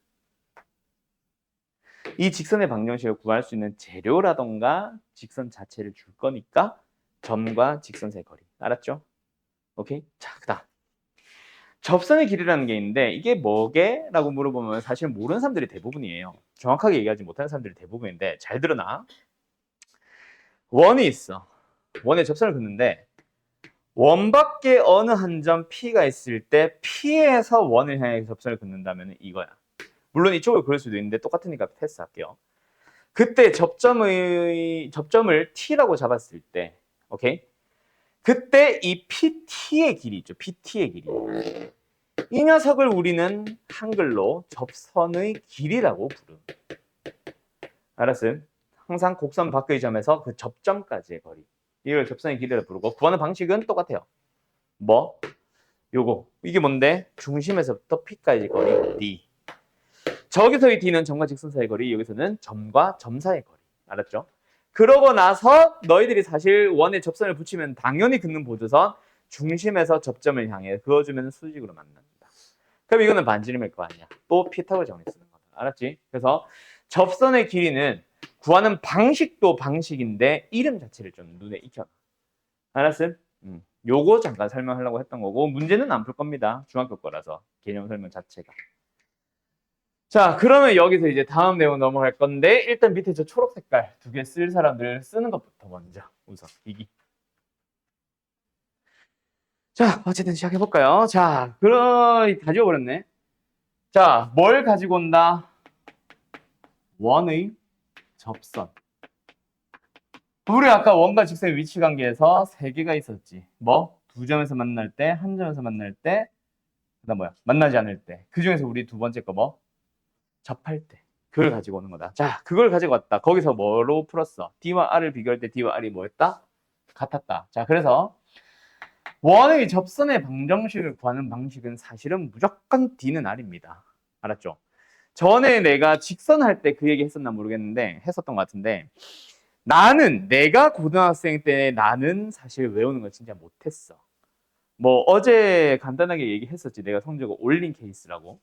Speaker 1: 이 직선의 방정식을 구할 수 있는 재료라던가 직선 자체를 줄 거니까 점과 직선 사이 거리. 알았죠? 오케이? 자, 그다음. 접선의 길이라는 게 있는데 이게 뭐게? 라고 물어보면 사실 모르는 사람들이 대부분이에요. 정확하게 얘기하지 못하는 사람들이 대부분인데 잘 들어놔. 원이 있어. 원에 접선을 긋는데 원 밖에 어느 한 점 P가 있을 때 P에서 원을 향해 접선을 긋는다면 이거야. 물론 이쪽을 그릴 수도 있는데 똑같으니까 패스할게요. 그때 접점을 T라고 잡았을 때, 오케이? 그때 이 PT의 길이 있죠. PT의 길이. 이 녀석을 우리는 한글로 접선의 길이라고 부름. 알았음? 항상 곡선 밖의 점에서 그 접점까지의 거리. 이걸 접선의 길이라고 부르고 구하는 방식은 똑같아요. 뭐? 요거. 이게 뭔데? 중심에서부터 P까지 거리 D. 저기서의 D는 점과 직선 사이의 거리, 여기서는 점과 점 사이의 거리. 알았죠? 그러고 나서 너희들이 사실 원에 접선을 붙이면 당연히 긋는 보조선 중심에서 접점을 향해 그어주면 수직으로 만난다. 그럼 이거는 반지름일 거 아니야. 또 피타고라스 정리 쓰는 거다. 알았지? 그래서 접선의 길이는 구하는 방식도 방식인데 이름 자체를 좀 눈에 익혀놔. 알았음? 요거 잠깐 설명하려고 했던 거고 문제는 안 풀 겁니다. 중학교 거라서 개념 설명 자체가. 자, 그러면 여기서 이제 다음 내용 넘어갈 건데 일단 밑에 저 초록 색깔 두 개 쓸 사람들 쓰는 것부터 먼저 우선 이기. 자, 어쨌든 시작해볼까요? 자, 다 지워버렸네. 자, 뭘 가지고 온다? 원의 접선. 우리 아까 원과 직선의 위치 관계에서 세 개가 있었지. 뭐? 두 점에서 만날 때, 한 점에서 만날 때, 그다음 뭐야? 만나지 않을 때. 그 중에서 우리 두 번째 거 뭐? 접할 때. 그걸 가지고 오는 거다. 자, 그걸 가지고 왔다. 거기서 뭐로 풀었어? D와 R을 비교할 때 D와 R이 뭐였다? 같았다. 자, 그래서 원의 접선의 방정식을 구하는 방식은 사실은 무조건 D는 R입니다. 알았죠? 전에 내가 직선 할 때 그 얘기 했었나 모르겠는데 했었던 것 같은데 내가 고등학생 때 나는 사실 외우는 걸 진짜 못했어. 뭐 어제 간단하게 얘기했었지. 내가 성적을 올린 케이스라고.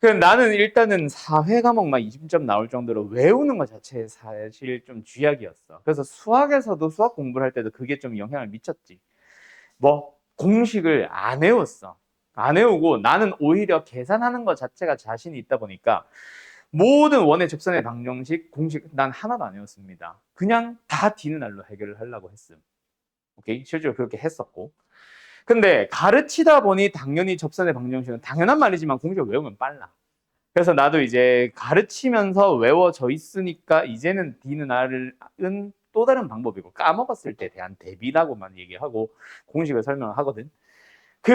Speaker 1: 그럼 나는 일단은 사회 과목만 20점 나올 정도로 외우는 것 자체에 사실 좀 쥐약이었어. 그래서 수학에서도 수학 공부를 할 때도 그게 좀 영향을 미쳤지. 뭐 공식을 안 외웠어. 안 외우고 나는 오히려 계산하는 것 자체가 자신이 있다 보니까 모든 원의 접선의 방정식, 공식 난 하나도 안 외웠습니다. 그냥 다 D는 R로 해결을 하려고 했음. 오케이? 실제로 그렇게 했었고. 근데 가르치다 보니 당연히 접선의 방정식은 당연한 말이지만 공식을 외우면 빨라. 그래서 나도 이제 가르치면서 외워져 있으니까 이제는 D는 R은 또 다른 방법이고 까먹었을 때 대한 대비라고만 얘기하고 공식을 설명을 하거든. 그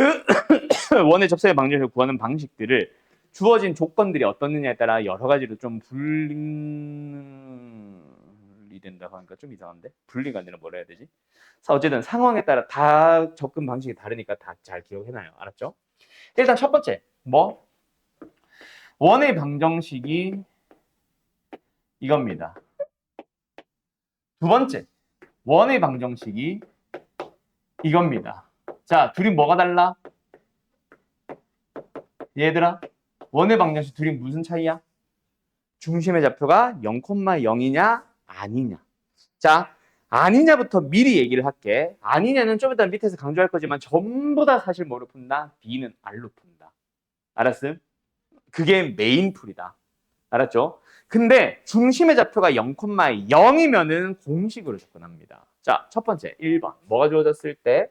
Speaker 1: 원의 접선의 방정식을 구하는 방식들을 주어진 조건들이 어떻느냐에 따라 여러 가지로 좀 분리된다고 하니까 좀 이상한데? 분리가 아니라 뭐라 해야 되지? 어쨌든 상황에 따라 다 접근 방식이 다르니까 다 잘 기억해놔요. 알았죠? 일단 첫 번째, 뭐? 원의 방정식이 이겁니다. 두 번째, 원의 방정식이 이겁니다. 자, 둘이 뭐가 달라? 얘들아, 원의 방정식 둘이 무슨 차이야? 중심의 좌표가 0,0이냐 아니냐. 자, 아니냐부터 미리 얘기를 할게. 아니냐는 좀 이따 밑에서 강조할 거지만 전부 다 사실 뭐로 푼다? D는 R로 푼다. 알았음? 그게 메인 풀이다. 알았죠? 근데 중심의 좌표가 0,0이면은 공식으로 접근합니다. 자, 첫 번째 1번. 뭐가 주어졌을 때?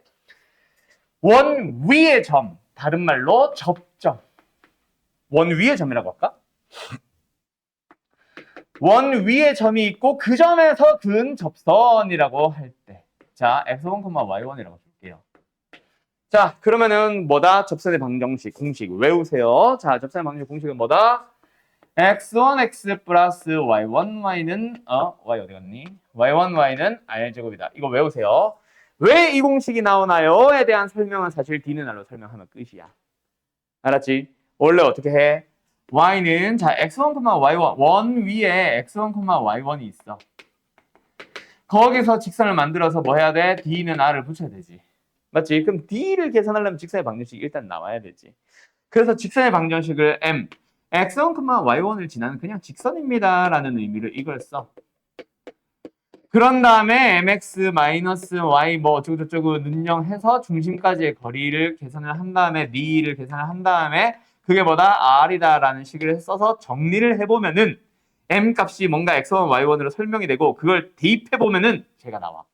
Speaker 1: 원 위의 점. 다른 말로 접점. 원 위의 점이라고 할까? 원 위에 점이 있고 그 점에서 근 접선이라고 할 때. 자, x1, y1이라고 줄게요. 자, 그러면은 뭐다? 접선의 방정식, 공식 외우세요. 자, 접선의 방정식 공식은 뭐다? x1x 플러스 y1y는 y 어디 갔니? y1y는 r제곱이다. 이거 외우세요. 왜 이 공식이 나오나요?에 대한 설명은 사실 D는 R로 설명하면 끝이야. 알았지? 원래 어떻게 해? y는 자 x1, y1 원 위에 x1, y1이 있어. 거기서 직선을 만들어서 뭐 해야 돼? D는 R을 붙여야 되지. 맞지? 그럼 D를 계산하려면 직선의 방정식이 일단 나와야 되지. 그래서 직선의 방정식을 M x1, y1을 지나는 그냥 직선입니다 라는 의미로 이걸 써. 그런 다음에 mx-y 뭐 어쩌고저쩌고 능령해서 중심까지의 거리를 계산을 한 다음에 D를 계산을 한 다음에 그게 뭐다? R이다 라는 식을 써서 정리를 해보면은 M 값이 뭔가 x1, y1으로 설명이 되고 그걸 대입해보면은 제가 나와.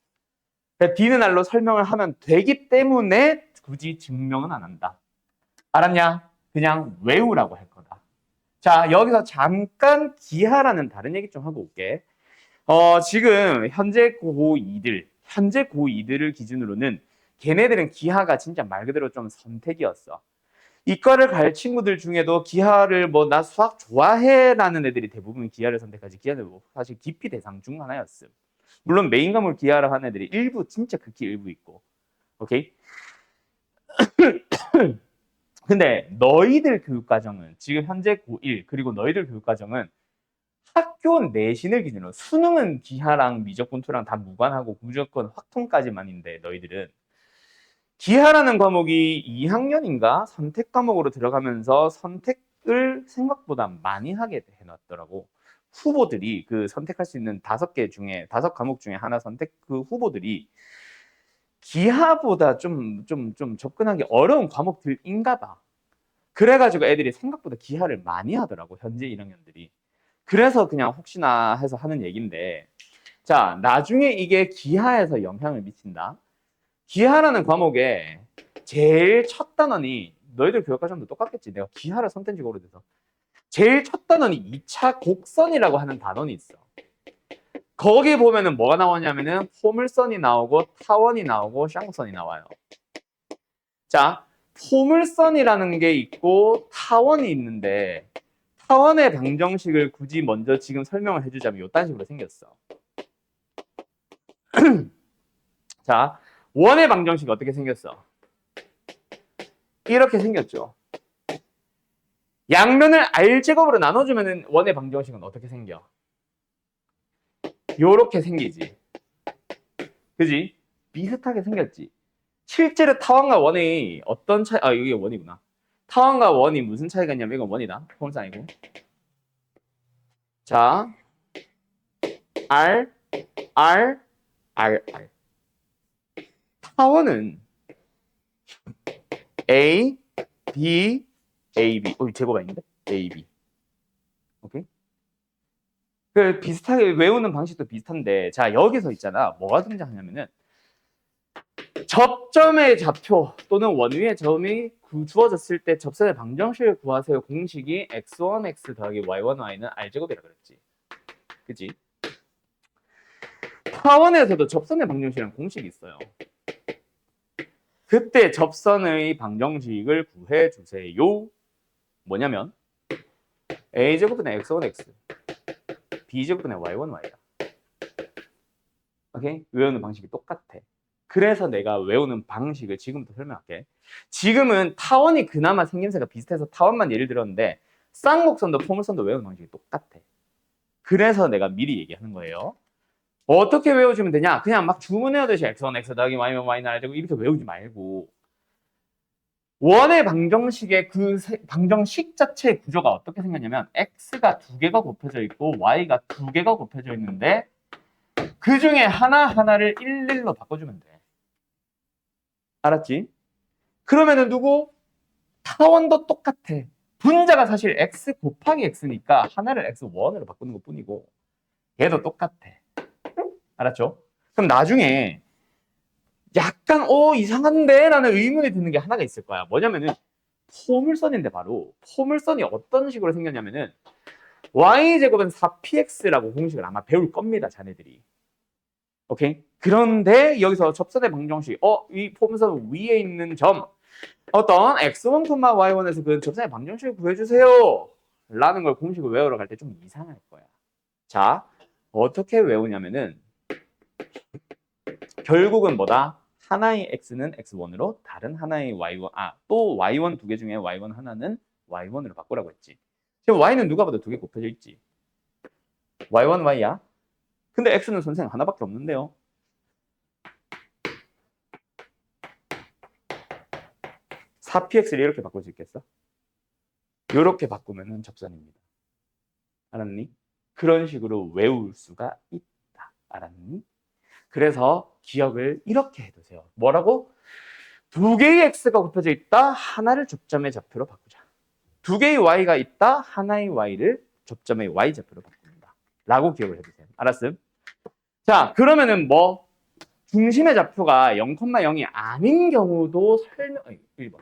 Speaker 1: 그러니까 D는 R로 설명을 하면 되기 때문에 굳이 증명은 안 한다. 알았냐? 그냥 외우라고 할 거다. 자, 여기서 잠깐 기하라는 다른 얘기 좀 하고 올게. 지금 현재 고2들을 기준으로는 걔네들은 기하가 진짜 말 그대로 좀 선택이었어. 이과를 갈 친구들 중에도 기하를 뭐 나 수학 좋아해라는 애들이 대부분 기하를 선택하지, 기하는 뭐 사실 기피 대상 중 하나였음. 물론 메인 과목 기하를 하는 애들이 일부 진짜 극히 일부 있고, 오케이. 근데 너희들 교육과정은 지금 현재 고1 그리고 너희들 교육과정은 학교 내신을 기준으로 수능은 기하랑 미적분투랑 다 무관하고 무조건 확통까지만인데 너희들은 기하라는 과목이 2학년인가 선택 과목으로 들어가면서 선택을 생각보다 많이 하게 해놨더라고. 후보들이 그 선택할 수 있는 5개 중에 5과목 중에 하나 선택 그 후보들이 기하보다 좀 접근하기 어려운 과목들인가 봐. 그래가지고 애들이 생각보다 기하를 많이 하더라고, 현재 1학년들이. 그래서 그냥 혹시나 해서 하는 얘기인데, 자, 나중에 이게 기하에서 영향을 미친다. 기하라는 과목에 제일 첫 단원이 너희들 교육과정도 똑같겠지. 내가 기하를 선택지 오래돼서 제일 첫 단원이 2차 곡선이라고 하는 단원이 있어. 거기 보면은 뭐가 나오냐면은 포물선이 나오고 타원이 나오고 쌍선이 나와요. 자, 포물선이라는 게 있고 타원이 있는데 타원의 방정식을 굳이 먼저 지금 설명을 해주자면 이딴 식으로 생겼어. 자, 원의 방정식 어떻게 생겼어? 이렇게 생겼죠. 양면을 R제곱으로 나눠주면 원의 방정식은 어떻게 생겨? 요렇게 생기지. 그지? 비슷하게 생겼지. 실제로 타원과 원이 어떤 차이, 이게 원이구나. 타원과 원이 무슨 차이가 있냐면 이건 원이다. 포물선 아니고. 자, R, R, R, R. 타원은 A, B, A, B. 제곱 아닌데? A, B. 오케이? 그 비슷하게 외우는 방식도 비슷한데, 자, 여기서 있잖아. 뭐가 등장하냐면은, 접점의 좌표 또는 원위의 점이 주어졌을 때 접선의 방정식을 구하세요. 공식이 x1, x 더하기 y1, y는 r제곱이라 그랬지. 그치? 타원에서도 접선의 방정식이라는 공식이 있어요. 그때 접선의 방정식을 구해주세요. 뭐냐면 a제곱분의 x1, x b제곱분의 y1, y야. 오케이? 외우는 방식이 똑같아. 그래서 내가 외우는 방식을 지금부터 설명할게. 지금은 타원이 그나마 생김새가 비슷해서 타원만 예를 들었는데 쌍곡선도 포물선도 외우는 방식이 똑같아. 그래서 내가 미리 얘기하는 거예요. 어떻게 외워주면 되냐? 그냥 막 주문해오듯이 x1, x 더하기 y는 y는 r제곱 이렇게 외우지 말고 원의 방정식의 그 방정식 자체의 구조가 어떻게 생겼냐면 x가 2개가 곱해져 있고 y가 2개가 곱해져 있는데 그 중에 하나하나를 1,1로 바꿔주면 돼. 알았지? 그러면은 누구? 타원도 똑같아. 분자가 사실 x 곱하기 x니까 하나를 x1으로 바꾸는 것 뿐이고 얘도 똑같아. 알았죠? 그럼 나중에 약간 이상한데? 라는 의문이 드는 게 하나가 있을 거야. 뭐냐면은 포물선인데 바로 포물선이 어떤 식으로 생겼냐면은 y제곱은 4px라고 공식을 아마 배울 겁니다. 자네들이. 오케이? 그런데 여기서 접선의 방정식 이 포물선 위에 있는 점 어떤 x1, y1에서 그 접선의 방정식을 구해주세요 라는 걸 공식을 외우러 갈 때 좀 이상할 거야. 자, 어떻게 외우냐면은 결국은 뭐다? 하나의 x는 x1으로 다른 하나의 y1 또 y1 2개 중에 y1 하나는 y1으로 바꾸라고 했지. 지금 y는 누가 봐도 2개 곱해져 있지. y1 y야. 근데 x는 선생님 하나밖에 없는데요. 4px를 이렇게 바꿀 수 있겠어? 이렇게 바꾸면은 접선입니다. 알았니? 그런 식으로 외울 수가 있다. 알았니? 그래서 기억을 이렇게 해두세요. 뭐라고? 2개의 x가 곱해져 있다. 하나를 접점의 좌표로 바꾸자. 2개의 y가 있다. 하나의 y를 접점의 y좌표로 바꾼다. 라고 기억을 해주세요. 알았음? 자, 그러면은 뭐 중심의 좌표가 0,0이 아닌 경우도 1번.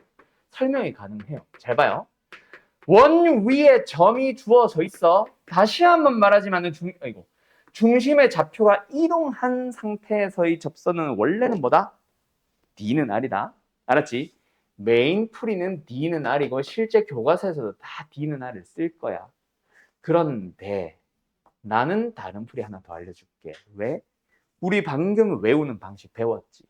Speaker 1: 설명이 가능해요. 잘 봐요. 원 위에 점이 주어져 있어. 다시 한번 말하지만 중심의 좌표가 이동한 상태에서의 접선은 원래는 뭐다? D는 R이다. 알았지? 메인 풀이는 D는 R이고 실제 교과서에서도 다 D는 R을 쓸 거야. 그런데 나는 다른 풀이 하나 더 알려줄게. 왜? 우리 방금 외우는 방식 배웠지.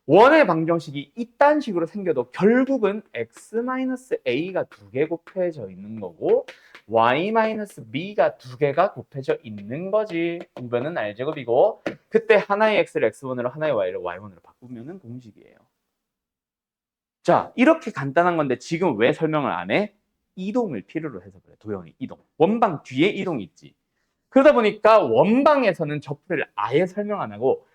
Speaker 1: 원의 방정식이 이딴 식으로 생겨도 결국은 x-a가 두 개 곱해져 있는 거고 y-b가 두 개가 곱해져 있는 거지. 우변은 r제곱이고 그때 하나의 x를 x1으로 하나의 y를 y1으로 바꾸면 공식이에요. 자, 이렇게 간단한 건데 지금 왜 설명을 안 해? 이동을 필요로 해서 그래. 도형이 이동. 원방 뒤에 이동이 있지. 그러다 보니까 원방에서는 저 풀이를 아예 설명 안 하고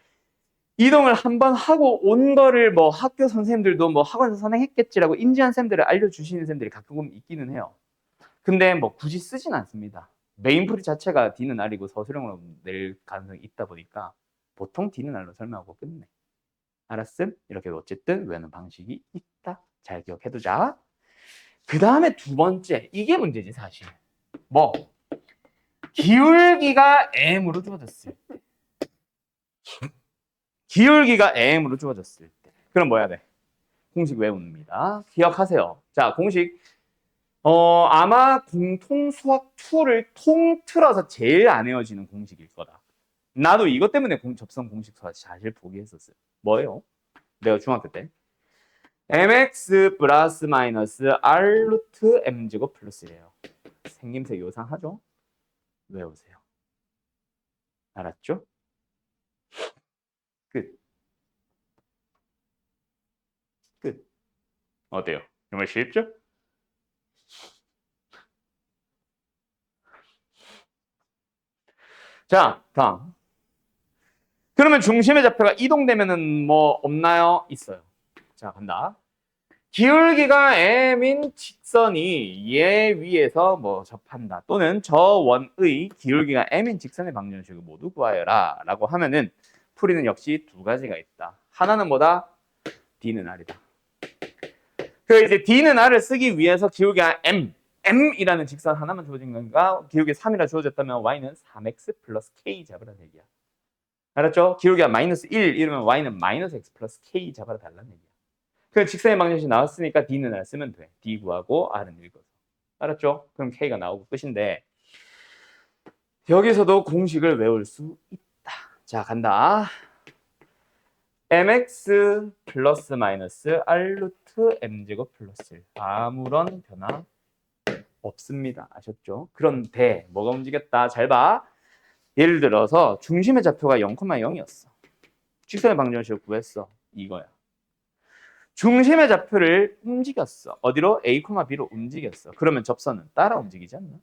Speaker 1: 이동을 한번 하고 온 거를 뭐 학교 선생님들도 뭐 학원에서 선행했겠지라고 인지한 쌤들을 알려주시는 쌤들이 가끔 있기는 해요. 근데 뭐 굳이 쓰진 않습니다. 메인 풀이 자체가 D는 R이고 서술형으로 낼 가능성이 있다 보니까 보통 D는 R로 설명하고 끝내. 알았음? 이렇게 어쨌든 외우는 방식이 있다. 잘 기억해두자. 그 다음에 두 번째, 이게 문제지 사실. 뭐? 기울기가 m으로 주어졌을 때. 기울기가 m으로 주어졌을 때. 그럼 뭐 해야 돼? 공식 외웁니다. 기억하세요. 자, 공식. 아마 공통 수학 2를 통틀어서 제일 안 외워지는 공식일 거다. 나도 이것 때문에 접선 공식 수학 사실 포기했었어요. 뭐예요? 내가 중학교 때. mx 플러스 마이너스 r 루트 m 제곱 플러스예요. 생김새 요상하죠? 외우세요. 알았죠? 끝. 끝. 어때요? 정말 쉽죠? 자, 다음. 그러면 중심의 좌표가 이동되면은 뭐 없나요? 있어요. 자, 간다. 기울기가 m인 직선이 얘 위에서 뭐 접한다. 또는 저 원의 기울기가 m인 직선의 방정식을 모두 구하여라. 라고 하면은 풀이는 역시 두 가지가 있다. 하나는 뭐다? D는 R이다. 그 이제 D는 R을 쓰기 위해서 기울기가 M이라는 직선 하나만 주어진 건가? 기울기 3이라 주어졌다면 Y는 3x 플러스 K 잡으라는 얘기야. 알았죠? 기울기가 마이너스 1 이러면 Y는 마이너스 X 플러스 K 잡아라 달라는 얘기야. 그 직선의 방정식 나왔으니까 D는 R 쓰면 돼. D 구하고 R은 읽어서. 알았죠? 그럼 K가 나오고 끝인데 여기서도 공식을 외울 수 있다. 자, 간다. mx 플러스 마이너스 r 루트 m제곱 플러스 1. 아무런 변화 없습니다. 아셨죠? 그런데 뭐가 움직였다? 잘 봐. 예를 들어서 중심의 좌표가 0,0이었어. 직선의 방정식을 구했어. 이거야. 중심의 좌표를 움직였어. 어디로? A, B로 움직였어. 그러면 접선은 따라 움직이지 않나?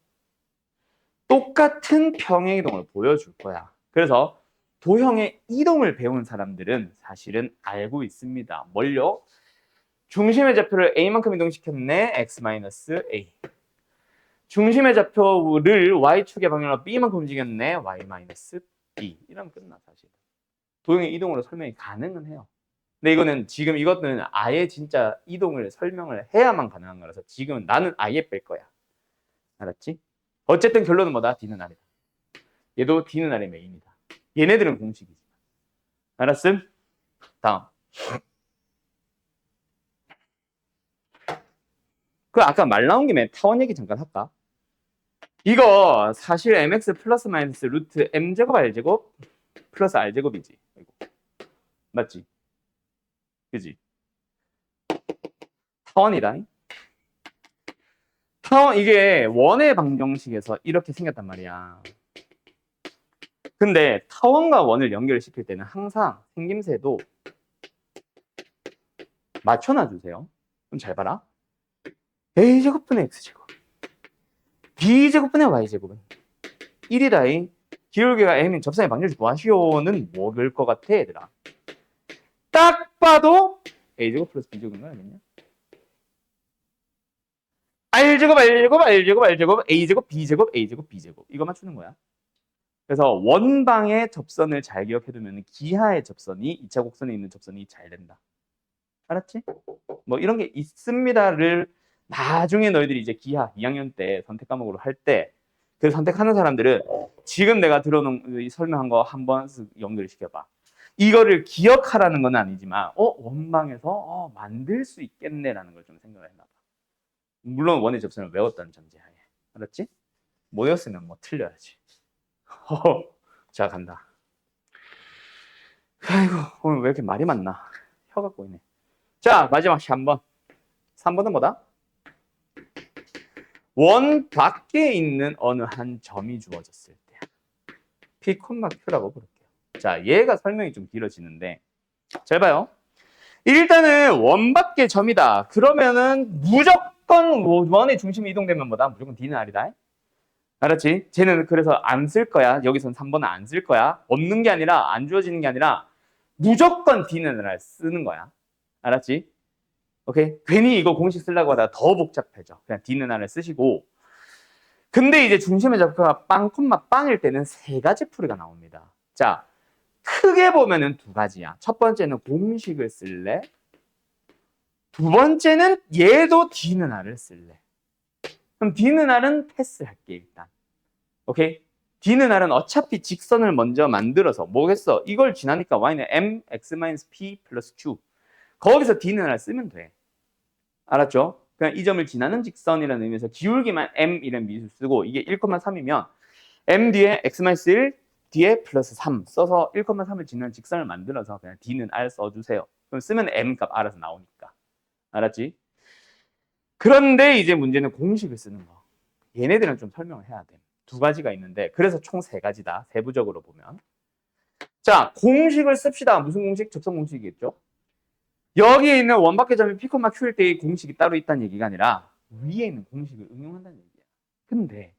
Speaker 1: 똑같은 평행이동을 보여줄 거야. 그래서 도형의 이동을 배운 사람들은 사실은 알고 있습니다. 뭘요? 중심의 좌표를 A만큼 이동시켰네. X-A. 중심의 좌표를 Y축의 방향으로 B만큼 움직였네. Y-B. 이러면 끝나 사실. 도형의 이동으로 설명이 가능은 해요. 근데 이것은 아예 진짜 이동을 설명을 해야만 가능한 거라서 지금은 나는 아예 뺄 거야. 알았지? 어쨌든 결론은 뭐다? D는 R이다. 얘도 D는 R의 메인이다. 얘네들은 공식이지. 알았음? 다음. 그 아까 말 나온 김에 타원 얘기 잠깐 할까? 이거 사실 mx 플러스 마이너스 루트 m제곱 r제곱 플러스 r제곱이지. 맞지? 그지? 타원이다. 타원 이게 원의 방정식에서 이렇게 생겼단 말이야. 근데 타원과 원을 연결시킬 때는 항상 생김새도 맞춰놔 주세요. 그럼 잘 봐라. a제곱분의 x제곱 b제곱분의 y제곱은 1이다잉. 기울기가 m인 접선의 방정식 구하시오는 뭐일 것 같아 얘들아? 딱 봐도 a제곱 플러스 b제곱인 거 아니겠냐? r제곱 r제곱 r제곱 r제곱 a제곱 b제곱 a제곱 b제곱 이거 맞추는 거야. 그래서 원방의 접선을 잘 기억해두면 기하의 접선이 2차 곡선에 있는 접선이 잘 된다. 알았지? 뭐 이런 게 있습니다를 나중에 너희들이 이제 기하 2학년 때 선택 과목으로 할 때 그 선택하는 사람들은 지금 내가 들어놓은 이 설명한 거 한번 연결을 시켜봐. 이거를 기억하라는 건 아니지만 원방에서 만들 수 있겠네라는 걸 좀 생각을 해놔봐. 물론 원의 접선을 외웠다는 전제하에. 알았지? 못 외웠으면 뭐 틀려야지. 자, 간다. 아이고, 오늘 왜 이렇게 말이 많나? 혀가 꼬이네. 자, 마지막 시 한번. 3번은 뭐다? 원 밖에 있는 어느 한 점이 주어졌을 때 P, Q라고 부를게요. 자, 얘가 설명이 좀 길어지는데 잘 봐요. 일단은 원 밖의 점이다. 그러면은 무조건 원의 중심이 이동되면 뭐다? 무조건 D는 R이다. 알았지? 쟤는 그래서 안 쓸 거야. 여기선 3번은 안 쓸 거야. 없는 게 아니라 안 주어지는 게 아니라 무조건 D는 R 쓰는 거야. 알았지? 오케이? 괜히 이거 공식 쓰려고 하다가 더 복잡해져. 그냥 D는 R을 쓰시고. 근데 이제 중심의 좌표가 빵, 빵일 때는 세 가지 풀이가 나옵니다. 자, 크게 보면은 두 가지야. 첫 번째는 공식을 쓸래? 두 번째는 얘도 D는 R을 쓸래? 그럼 D는 R은 패스할게, 일단. 오케이? D는 R은 어차피 직선을 먼저 만들어서 뭐겠어? 이걸 지나니까 Y는 mx-p 플러스 q. 거기서 D는 R 쓰면 돼. 알았죠? 그냥 이 점을 지나는 직선이라는 의미에서 기울기만 m이라는 미수 쓰고 이게 1,3이면 m 뒤에 x-1 뒤에 플러스 3 써서 1,3을 지나는 직선을 만들어서 그냥 D는 R 써주세요. 그럼 쓰면 m 값 알아서 나오니까. 알았지? 그런데 이제 문제는 공식을 쓰는 거. 얘네들은 좀 설명을 해야 돼. 두 가지가 있는데 그래서 총 세 가지다. 세부적으로 보면. 자, 공식을 씁시다. 무슨 공식? 접선 공식이겠죠? 여기에 있는 원밖의 점이 P, Q일 때의 공식이 따로 있다는 얘기가 아니라 위에 있는 공식을 응용한다는 얘기야. 근데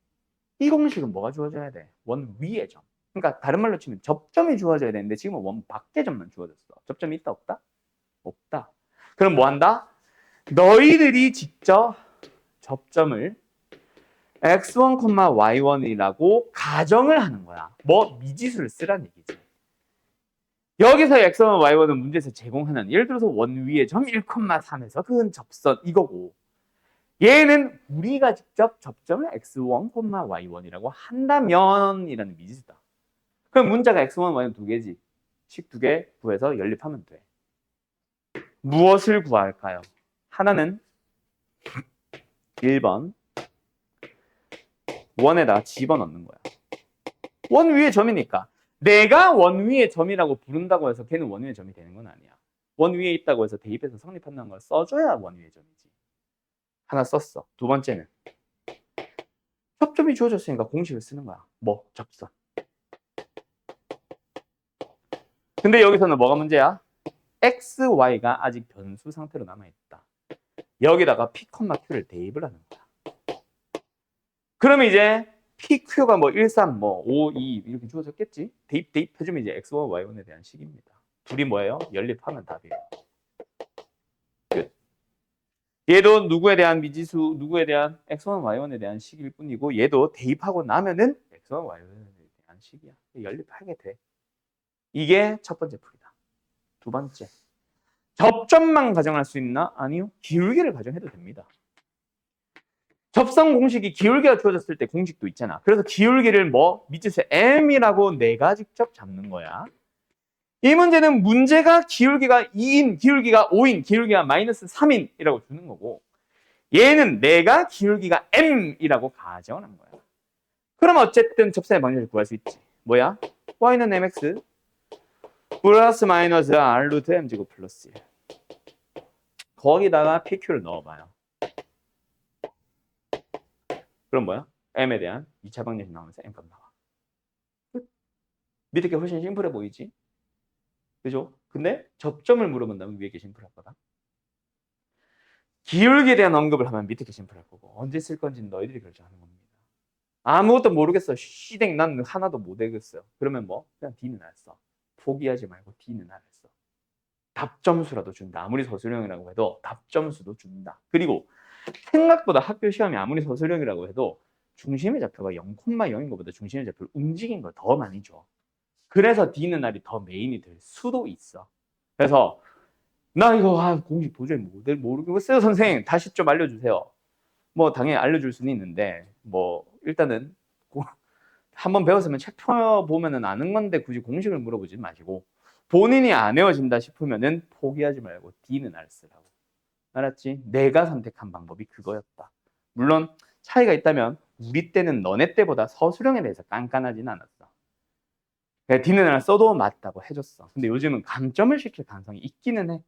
Speaker 1: 이 공식은 뭐가 주어져야 돼? 원 위의 점. 그러니까 다른 말로 치면 접점이 주어져야 되는데 지금은 원 밖의 점만 주어졌어. 접점이 있다 없다? 없다. 그럼 뭐 한다? 너희들이 직접 접점을 x1, y1이라고 가정을 하는 거야. 뭐 미지수를 쓰라는 얘기지. 여기서 x1, y1은 문제에서 제공하는 예를 들어서 원 위의 점 1,3에서 그건 접선 이거고 얘는 우리가 직접 접점을 x1, y1이라고 한다면 이라는 미지수다. 그럼 문자가 x1, y1 두 개지. 식 두 개 구해서 연립하면 돼. 무엇을 구할까요? 하나는 1번 원에다 집어넣는 거야. 원 위의 점이니까 내가 원 위의 점이라고 부른다고 해서 걔는 원 위의 점이 되는 건 아니야. 원 위에 있다고 해서 대입해서 성립한다는 걸 써줘야 원 위의 점이지. 하나 썼어. 두 번째는 접점이 주어졌으니까 공식을 쓰는 거야. 뭐? 접선. 근데 여기서는 뭐가 문제야? x, y가 아직 변수 상태로 남아있다. 여기다가 p, q를 대입을 하는 거야. 그러면 이제 p, q가 뭐 1, 3, 뭐 5, 2 이렇게 주어졌겠지? 대입해주면 이제 x1, y1에 대한 식입니다. 둘이 뭐예요? 연립하면 답이에요. 끝. 얘도 누구에 대한 미지수, 누구에 대한 x1, y1에 대한 식일 뿐이고 얘도 대입하고 나면은 x1, y1에 대한 식이야. 연립하게 돼. 이게 첫 번째 풀이다. 두 번째. 접점만 가정할 수 있나? 아니요. 기울기를 가정해도 됩니다. 접선 공식이 기울기가 주어졌을 때 공식도 있잖아. 그래서 기울기를 뭐? 미지수 m이라고 내가 직접 잡는 거야. 이 문제는 문제가 기울기가 2인, 기울기가 5인, 기울기가 마이너스 3인이라고 주는 거고 얘는 내가 기울기가 m이라고 가정을 한 거야. 그럼 어쨌든 접선의 방정식을 구할 수 있지. 뭐야? y는 mx 플러스 마이너스 r 루트 m 제곱 플러스 1. 거기다가 pq를 넣어봐요. 그럼 뭐야? m에 대한 2차 방정식 나오면서 m값 나와. 끝. 밑에 게 훨씬 심플해 보이지? 그죠? 근데 접점을 물어본다면 위에 게 심플할 거다. 기울기에 대한 언급을 하면 밑에 게 심플할 거고 언제 쓸 건지는 너희들이 결정하는 겁니다. 아무것도 모르겠어. 시댕 난 하나도 못 외웠어요. 그러면 뭐? 그냥 D는 알 써. 포기하지 말고 D는 알 써. 답점수라도 준다. 아무리 서술형이라고 해도 답점수도 준다. 그리고 생각보다 학교 시험이 아무리 서술형이라고 해도 중심의 좌표가 0,0인 것보다 중심의 좌표를 움직인 걸 더 많이 줘. 그래서 D는 R이 더 메인이 될 수도 있어. 그래서 나 이거 공식 도저히 모르겠어요 선생님 다시 좀 알려주세요. 뭐 당연히 알려줄 수는 있는데 뭐 일단은 한번 배웠으면 책 펴보면은 아는 건데 굳이 공식을 물어보지 마시고 본인이 안 외워진다 싶으면은 포기하지 말고 D는 R 쓰라고. 알았지? 내가 선택한 방법이 그거였다. 물론 차이가 있다면 우리 때는 너네 때보다 서술형에 대해서 깐깐하진 않았어. D는 R 써도 맞다고 해줬어. 근데 요즘은 감점을 시킬 가능성이 있기는 해.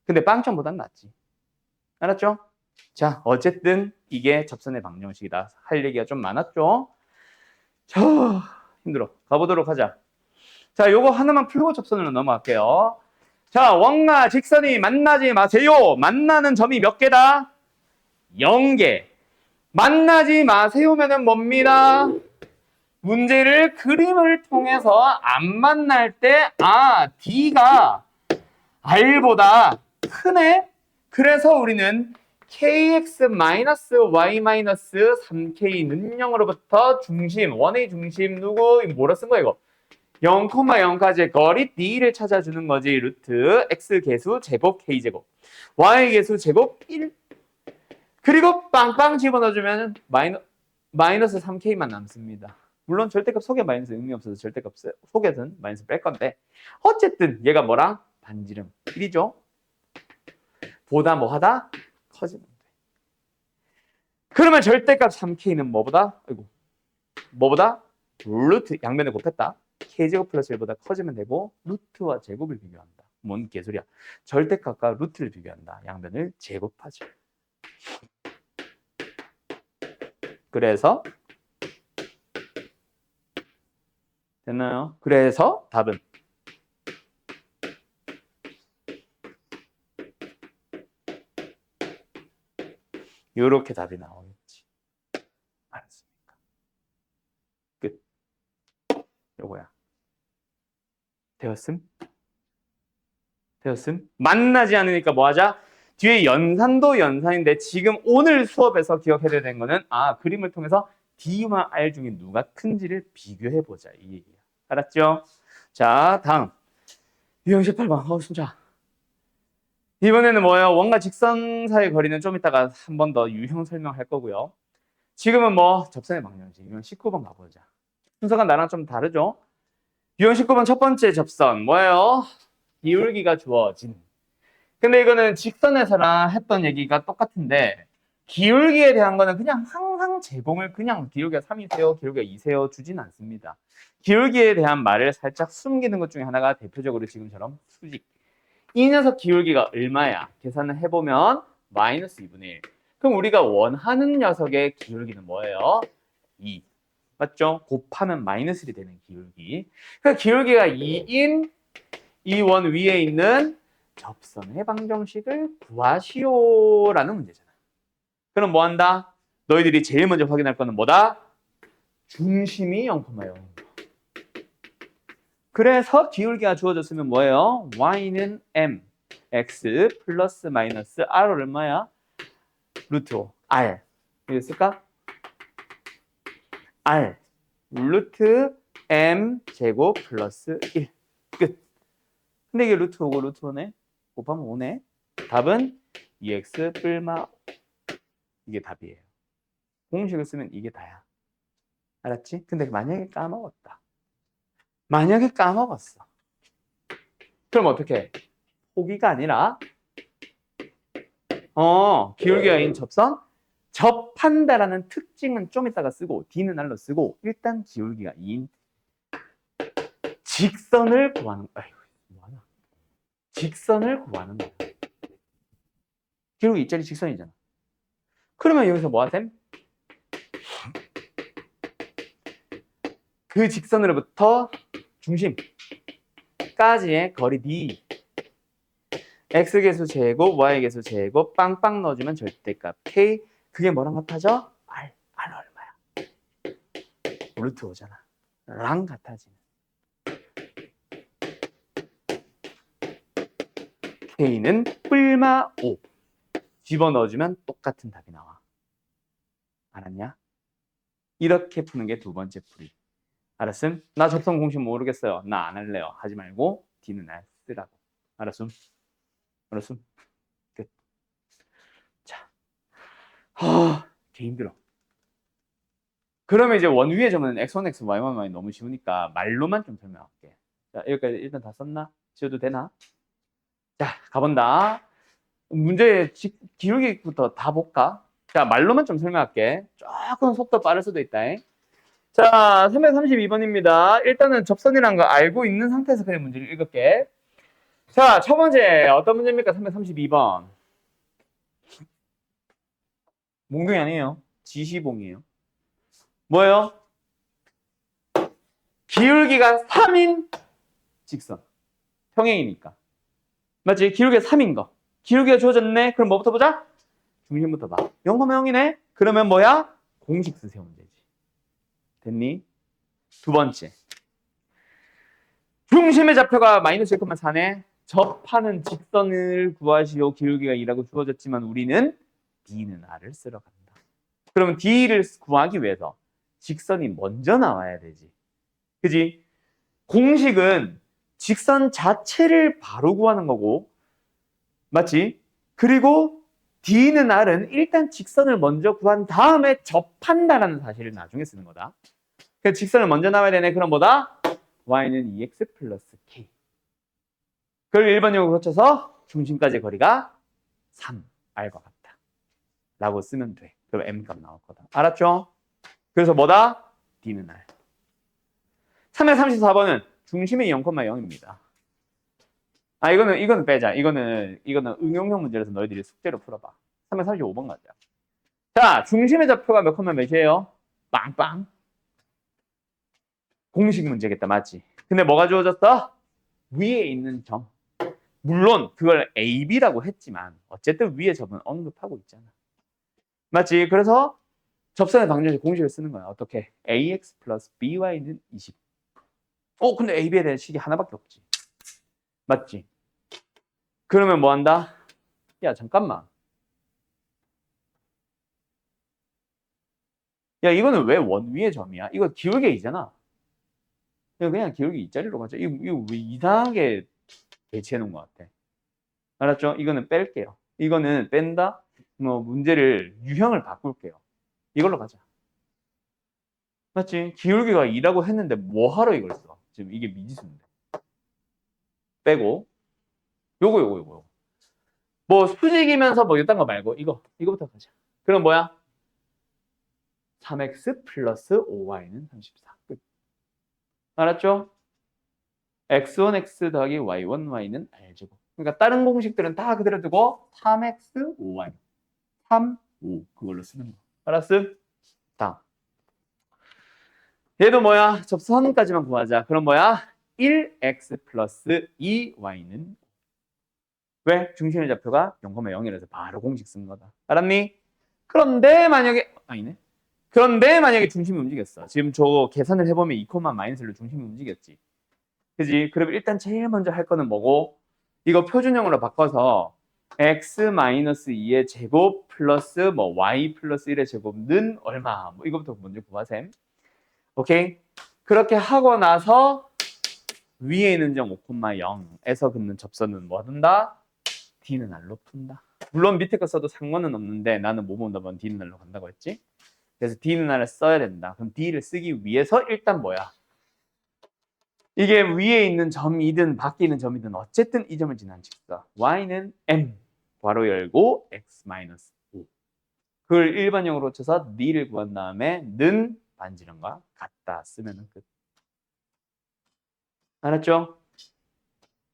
Speaker 1: 근데 빵점보단 낫지. 알았죠? 자, 어쨌든 이게 접선의 방정식이다. 할 얘기가 좀 많았죠? 힘들어. 가보도록 하자. 자, 요거 하나만 풀고 접선으로 넘어갈게요. 자, 원과 직선이 만나지 마세요. 만나는 점이 몇 개다? 0개. 만나지 마세요면은 뭡니다? 문제를 그림을 통해서 안 만날 때, D가 R보다 크네? 그래서 우리는 kx-y-3k는 0으로부터 중심, 원의 중심 누구? 이거 뭐라 쓴 거야 이거? 0,0까지의 거리 D를 찾아주는 거지. 루트 x 개수 제곱 k 제곱 y 개수 제곱 1 그리고 빵빵 집어넣어주면 마이너스 3k만 남습니다. 물론 절대값 속에 마이너스 의미 없어서 절대값 속에서는 마이너스 뺄 건데 어쨌든 얘가 뭐랑? 반지름 1이죠. 보다 뭐하다? 커지면 돼. 그러면 절대값 3k는 뭐보다? 뭐보다? 루트 양변을 곱했다. k제곱 플러스 1보다 커지면 되고 루트와 제곱을 비교한다. 뭔 개소리야. 절대값과 루트를 비교한다. 양변을 제곱하죠. 그래서 됐나요? 그래서 답은 이렇게 답이 나오겠지. 알았습니까? 끝. 요거야. 되었음? 만나지 않으니까 뭐 하자? 뒤에 연산도 연산인데 지금 오늘 수업에서 기억해야 되는 거는 그림을 통해서 D와 R 중에 누가 큰지를 비교해보자 이 얘기야. 알았죠? 자, 다음 유형 18번. 진짜 이번에는 뭐예요? 원과 직선 사이의 거리는 좀 이따가 한 번 더 유형 설명할 거고요. 지금은 뭐 접선의 방정식. 유형 19번 가보자. 순서가 나랑 좀 다르죠? 유형 19번 첫 번째 접선 뭐예요? 기울기가 주어진. 근데 이거는 직선에서랑 했던 얘기가 똑같은데 기울기에 대한 거는 그냥 항상 제공을 그냥 기울기가 3이세요, 기울기가 2세요 주진 않습니다. 기울기에 대한 말을 살짝 숨기는 것 중에 하나가 대표적으로 지금처럼 수직. 이 녀석 기울기가 얼마야? 계산을 해보면 마이너스 2분의 1. 그럼 우리가 원하는 녀석의 기울기는 뭐예요? 2. 맞죠? 곱하면 마이너스 1이 되는 기울기. 그 기울기가 2인 이 원 위에 있는 접선의 방정식을 구하시오라는 문제잖아. 그럼 뭐 한다? 너희들이 제일 먼저 확인할 거는 뭐다? 중심이 0,0. 그래서 기울기가 주어졌으면 뭐예요? y는 m, x 플러스 마이너스 r 얼마야? 루트 5, r. 이거 쓸까? r 루트 m 제곱 플러스 1. 끝. 근데 이게 루트 5고 루트 5네? 곱하면 5네? 답은 2x 뿔마 5. 이게 답이에요. 공식을 쓰면 이게 다야. 알았지? 근데 만약에 까먹었다. 만약에 까먹었어. 그럼 어떻게 해? 포기가 아니라 기울기가 인 접선 접한다라는 특징은 좀 이따가 쓰고 D는 R로 쓰고 일단 기울기가 2인 직선을 구하는 뭐하나? 직선을 구하는 거야. 기울기 2짜리 직선이잖아. 그러면 여기서 뭐 하셈? 그 직선으로부터 중심까지의 거리 D X개수 제곱, Y개수 제곱 빵빵 넣어주면 절대값 K 그게 뭐랑 같아져? R 얼마야? 루트 5잖아. 랑 같아지는 K는 뿔마 5 집어넣어주면 똑같은 답이 나와. 알았냐? 이렇게 푸는 게 두 번째 풀이. 알았음? 나 접선 공식 모르겠어요. 나 안 할래요. 하지 말고 D는 R 쓰라고. 알았음? 알았음? 끝. 자, 개 힘들어. 그러면 이제 원 위에 점은 x1, x, y1, y 너무 쉬우니까 말로만 좀 설명할게. 자, 여기까지 일단 다 썼나? 지워도 되나? 자, 가본다. 문제 기울기부터 다 볼까? 자, 말로만 좀 설명할게. 조금 속도 빠를 수도 있다. 자, 332번입니다. 일단은 접선이란 거 알고 있는 상태에서 그냥 문제를 읽을게. 자, 첫 번째 어떤 문제입니까? 332번. 몽둥이 아니에요. 지시봉이에요. 뭐예요? 기울기가 3인 직선. 평행이니까. 맞지? 기울기가 3인 거. 기울기가 주어졌네. 그럼 뭐부터 보자? 중심부터 봐. 0,0이네? 그러면 뭐야? 공식 쓰세요. 되지. 됐니? 두 번째. 중심의 좌표가 마이너스 1,4네. 접하는 직선을 구하시오. 기울기가 2라고 주어졌지만 우리는 D는 R을 쓰러 간다. 그러면 D를 구하기 위해서 직선이 먼저 나와야 되지. 그지? 공식은 직선 자체를 바로 구하는 거고, 맞지? 그리고 D는 R은 일단 직선을 먼저 구한 다음에 접한다라는 사실을 나중에 쓰는 거다. 그래서 직선을 먼저 나와야 되네. 그럼 뭐다? Y는 2x 플러스 K. 그걸 1번역으로 고쳐서 중심까지의 거리가 3R과 같다. 라고 쓰면 돼. 그럼 M값 나올 거다. 알았죠? 그래서 뭐다? D는 R. 334번은 중심이 0,0입니다. 아, 이거는 빼자. 이거는 응용형 문제라서 너희들이 숙제로 풀어봐. 335번 가자. 자, 중심의 좌표가 몇 컴마 몇이에요? 빵빵. 공식 문제겠다, 맞지? 근데 뭐가 주어졌어? 위에 있는 점. 물론 그걸 AB라고 했지만 어쨌든 위에 점은 언급하고 있잖아. 맞지? 그래서 접선의 방정식 공식을 쓰는 거야. 어떻게? AX 플러스 BY는 20. 근데 AB에 대한 식이 하나밖에 없지. 맞지? 그러면 뭐 한다? 야, 잠깐만. 야, 이거는 왜 원 위의 점이야? 이거 기울기 2잖아. 그냥 기울기 2짜리로 가자. 이거 왜 이상하게 배치해 놓은 것 같아. 알았죠? 이거는 뺄게요. 이거는 뺀다? 뭐 문제를 유형을 바꿀게요. 이걸로 가자. 맞지? 기울기가 2라고 했는데 뭐하러 이걸 써? 지금 이게 미지수인데. 빼고 요거. 뭐 수직이면서 뭐 이딴 거 말고 이거부터 가자. 그럼 뭐야? 3x 플러스 5y는 34. 끝. 알았죠? x1x 더하기 y1y는 r제곱. 그러니까 다른 공식들은 다 그대로 두고 3x 5y 3, 5 그걸로 쓰는 거. 알았음? 다음. 얘도 뭐야? 접선까지만 구하자. 그럼 뭐야? 1x 플러스 2y는 왜? 중심의 좌표가 0,0이라서 바로 공식 쓴 거다. 알았니? 그런데 만약에 아니네. 그런데 만약에 중심이 움직였어. 지금 저거 계산을 해보면 2, 마이너스로 중심이 움직였지. 그지? 그럼 일단 제일 먼저 할 거는 뭐고? 이거 표준형으로 바꿔서 x-2의 제곱 플러스 뭐 y 플러스 1의 제곱는 얼마? 뭐 이거부터 먼저 구하셈. 오케이? 그렇게 하고 나서 위에 있는 점 5,0에서 긋는 접선은 뭐 한다? D는 R로 푼다. 물론 밑에 거 써도 상관은 없는데 나는 뭐 본다면 D는 R로 간다고 했지? 그래서 D는 R을 써야 된다. 그럼 D를 쓰기 위해서 일단 뭐야? 이게 위에 있는 점이든 밖에 있는 점이든 어쨌든 이 점을 지난 직선 Y는 M 괄호 열고 X-5 그걸 일반형으로 쳐서 D를 구한 다음에 는 반지름과 같다 쓰면 끝. 알았죠?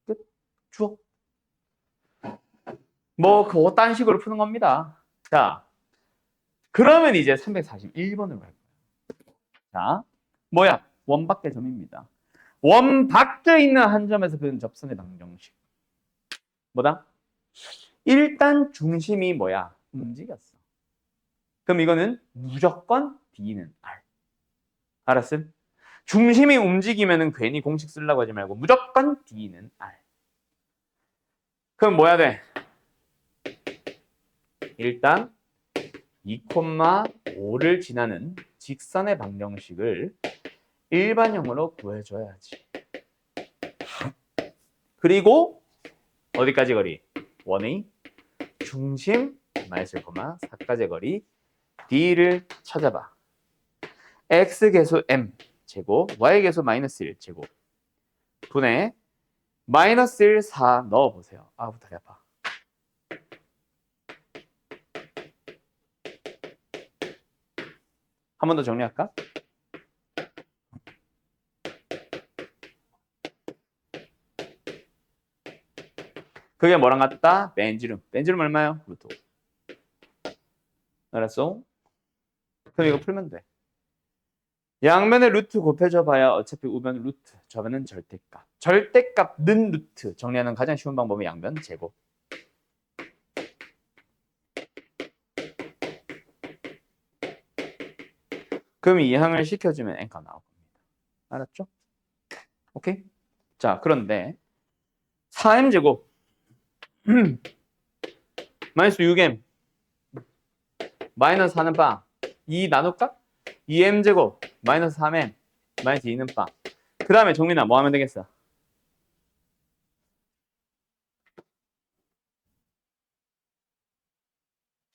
Speaker 1: 끝. 주어. 뭐 그거 딴 식으로 푸는 겁니다. 자, 그러면 이제 341번으로 갈 거예요. 자, 뭐야? 원 밖의 점입니다. 원 밖에 있는 한 점에서 그은 접선의 방정식. 뭐다? 일단 중심이 뭐야? 움직였어. 그럼 이거는 무조건 D는 R. 알았음? 중심이 움직이면은 괜히 공식 쓰려고 하지 말고 무조건 D는 R. 그럼 뭐야 돼? 일단 2,5를 지나는 직선의 방정식을 일반형으로 구해줘야지. 그리고 어디까지 거리? 원의 중심 마이너스 4까지 거리 D를 찾아봐. X계수 M 제곱, Y계수 마이너스 1 제곱 분의 마이너스 1, 4 넣어보세요. 아우 다리 아파. 한 번 더 정리할까? 그게 뭐랑 같다? 벤지름. 벤지름 얼마요? 루트 5. 알았어? 그럼 이거 풀면 돼. 양면에 루트 곱해줘 봐야 어차피 우변 루트, 좌변은 절대값. 절대값는 루트. 정리하는 가장 쉬운 방법은 양변 제곱. 그럼 이 항을 시켜주면 n가 나올 겁니다. 알았죠? 오케이? 자, 그런데 4m 제곱 마이너스 6m 마이너스 4는 빵 2 나눌까? 2m 제곱 마이너스 3m 마이너스 2는 빵. 그 다음에 정민아 뭐 하면 되겠어?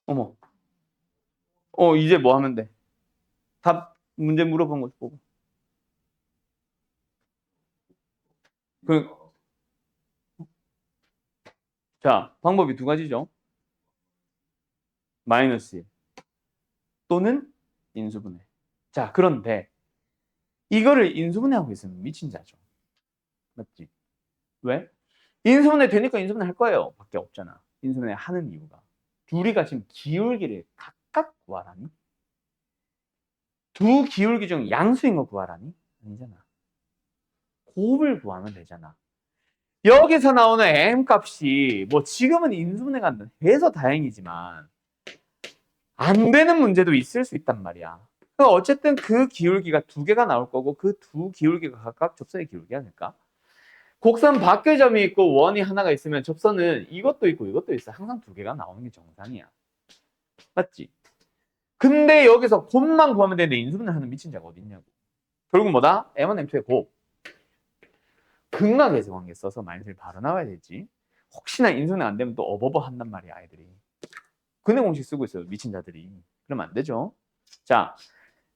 Speaker 1: 어머 이제 뭐 하면 돼? 답 문제 물어본 거 보고 자, 방법이 두 가지죠. 마이너스 1 또는 인수분해. 자, 그런데 이거를 인수분해하고 있으면 미친 자죠. 맞지? 왜? 인수분해 되니까 인수분해 할 거예요. 밖에 없잖아. 인수분해 하는 이유가. 둘이가 지금 기울기를 각각 구하라니? 두 기울기 중 양수인 거 구하라니? 아니잖아. 곱을 구하면 되잖아. 여기서 나오는 m 값이 뭐 지금은 인수분해가 해서 다행이지만 안 되는 문제도 있을 수 있단 말이야. 그러니까 어쨌든 그 기울기가 두 개가 나올 거고 그 두 기울기가 각각 접선의 기울기 아닐까? 곡선 밖에 점이 있고 원이 하나가 있으면 접선은 이것도 있고 이것도 있어. 항상 두 개가 나오는 게 정상이야. 맞지? 근데 여기서 곱만 구하면 되는데 인수분해 하는 미친 자가 어디 있냐고. 결국 뭐다? M1, M2의 곱. 극락에서 관계 써서 마이너스를 바로 나와야 되지. 혹시나 인수분해 안 되면 또 어버버 한단 말이야, 아이들이. 근해 공식 쓰고 있어요, 미친 자들이. 그러면 안 되죠. 자,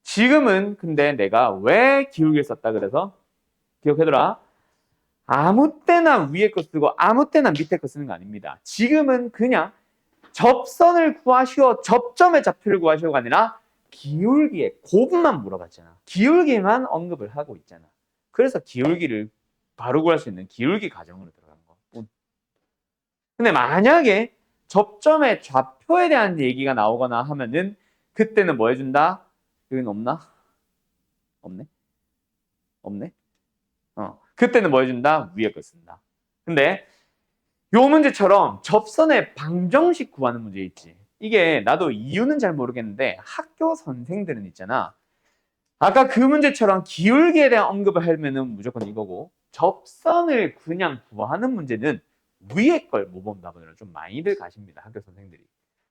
Speaker 1: 지금은 근데 내가 왜 기울기를 썼다 그래서 기억해둬라. 아무 때나 위에 거 쓰고 아무 때나 밑에 거 쓰는 거 아닙니다. 지금은 그냥 접선을 구하시오, 접점의 좌표를 구하시오가 아니라 기울기의 곱만 물어봤잖아. 기울기만 언급을 하고 있잖아. 그래서 기울기를 바로 구할 수 있는 기울기 가정으로 들어간 거. 근데 만약에 접점의 좌표에 대한 얘기가 나오거나 하면은 그때는 뭐 해준다? 여기는 없나? 없네? 없네? 그때는 뭐 해준다? 위에 거 쓴다. 근데 요 문제처럼 접선의 방정식 구하는 문제 있지. 이게 나도 이유는 잘 모르겠는데 학교 선생들은 있잖아. 아까 그 문제처럼 기울기에 대한 언급을 하면은 무조건 이거고 접선을 그냥 구하는 문제는 위에 걸 모범답안으로 좀 많이들 가십니다. 학교 선생들이.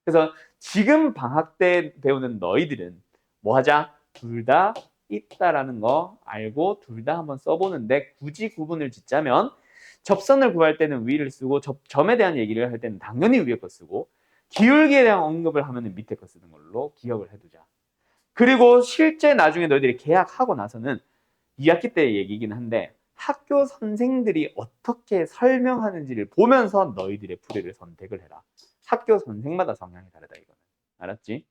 Speaker 1: 그래서 지금 방학 때 배우는 너희들은 뭐 하자? 둘 다 있다라는 거 알고 둘 다 한번 써보는데 굳이 구분을 짓자면 접선을 구할 때는 위를 쓰고 점에 대한 얘기를 할 때는 당연히 위에 거 쓰고 기울기에 대한 언급을 하면 밑에 거 쓰는 걸로 기억을 해두자. 그리고 실제 나중에 너희들이 계약하고 나서는 2학기 때 얘기긴 한데 학교 선생들이 어떻게 설명하는지를 보면서 너희들의 풀이를 선택을 해라. 학교 선생마다 성향이 다르다 이거는. 알았지?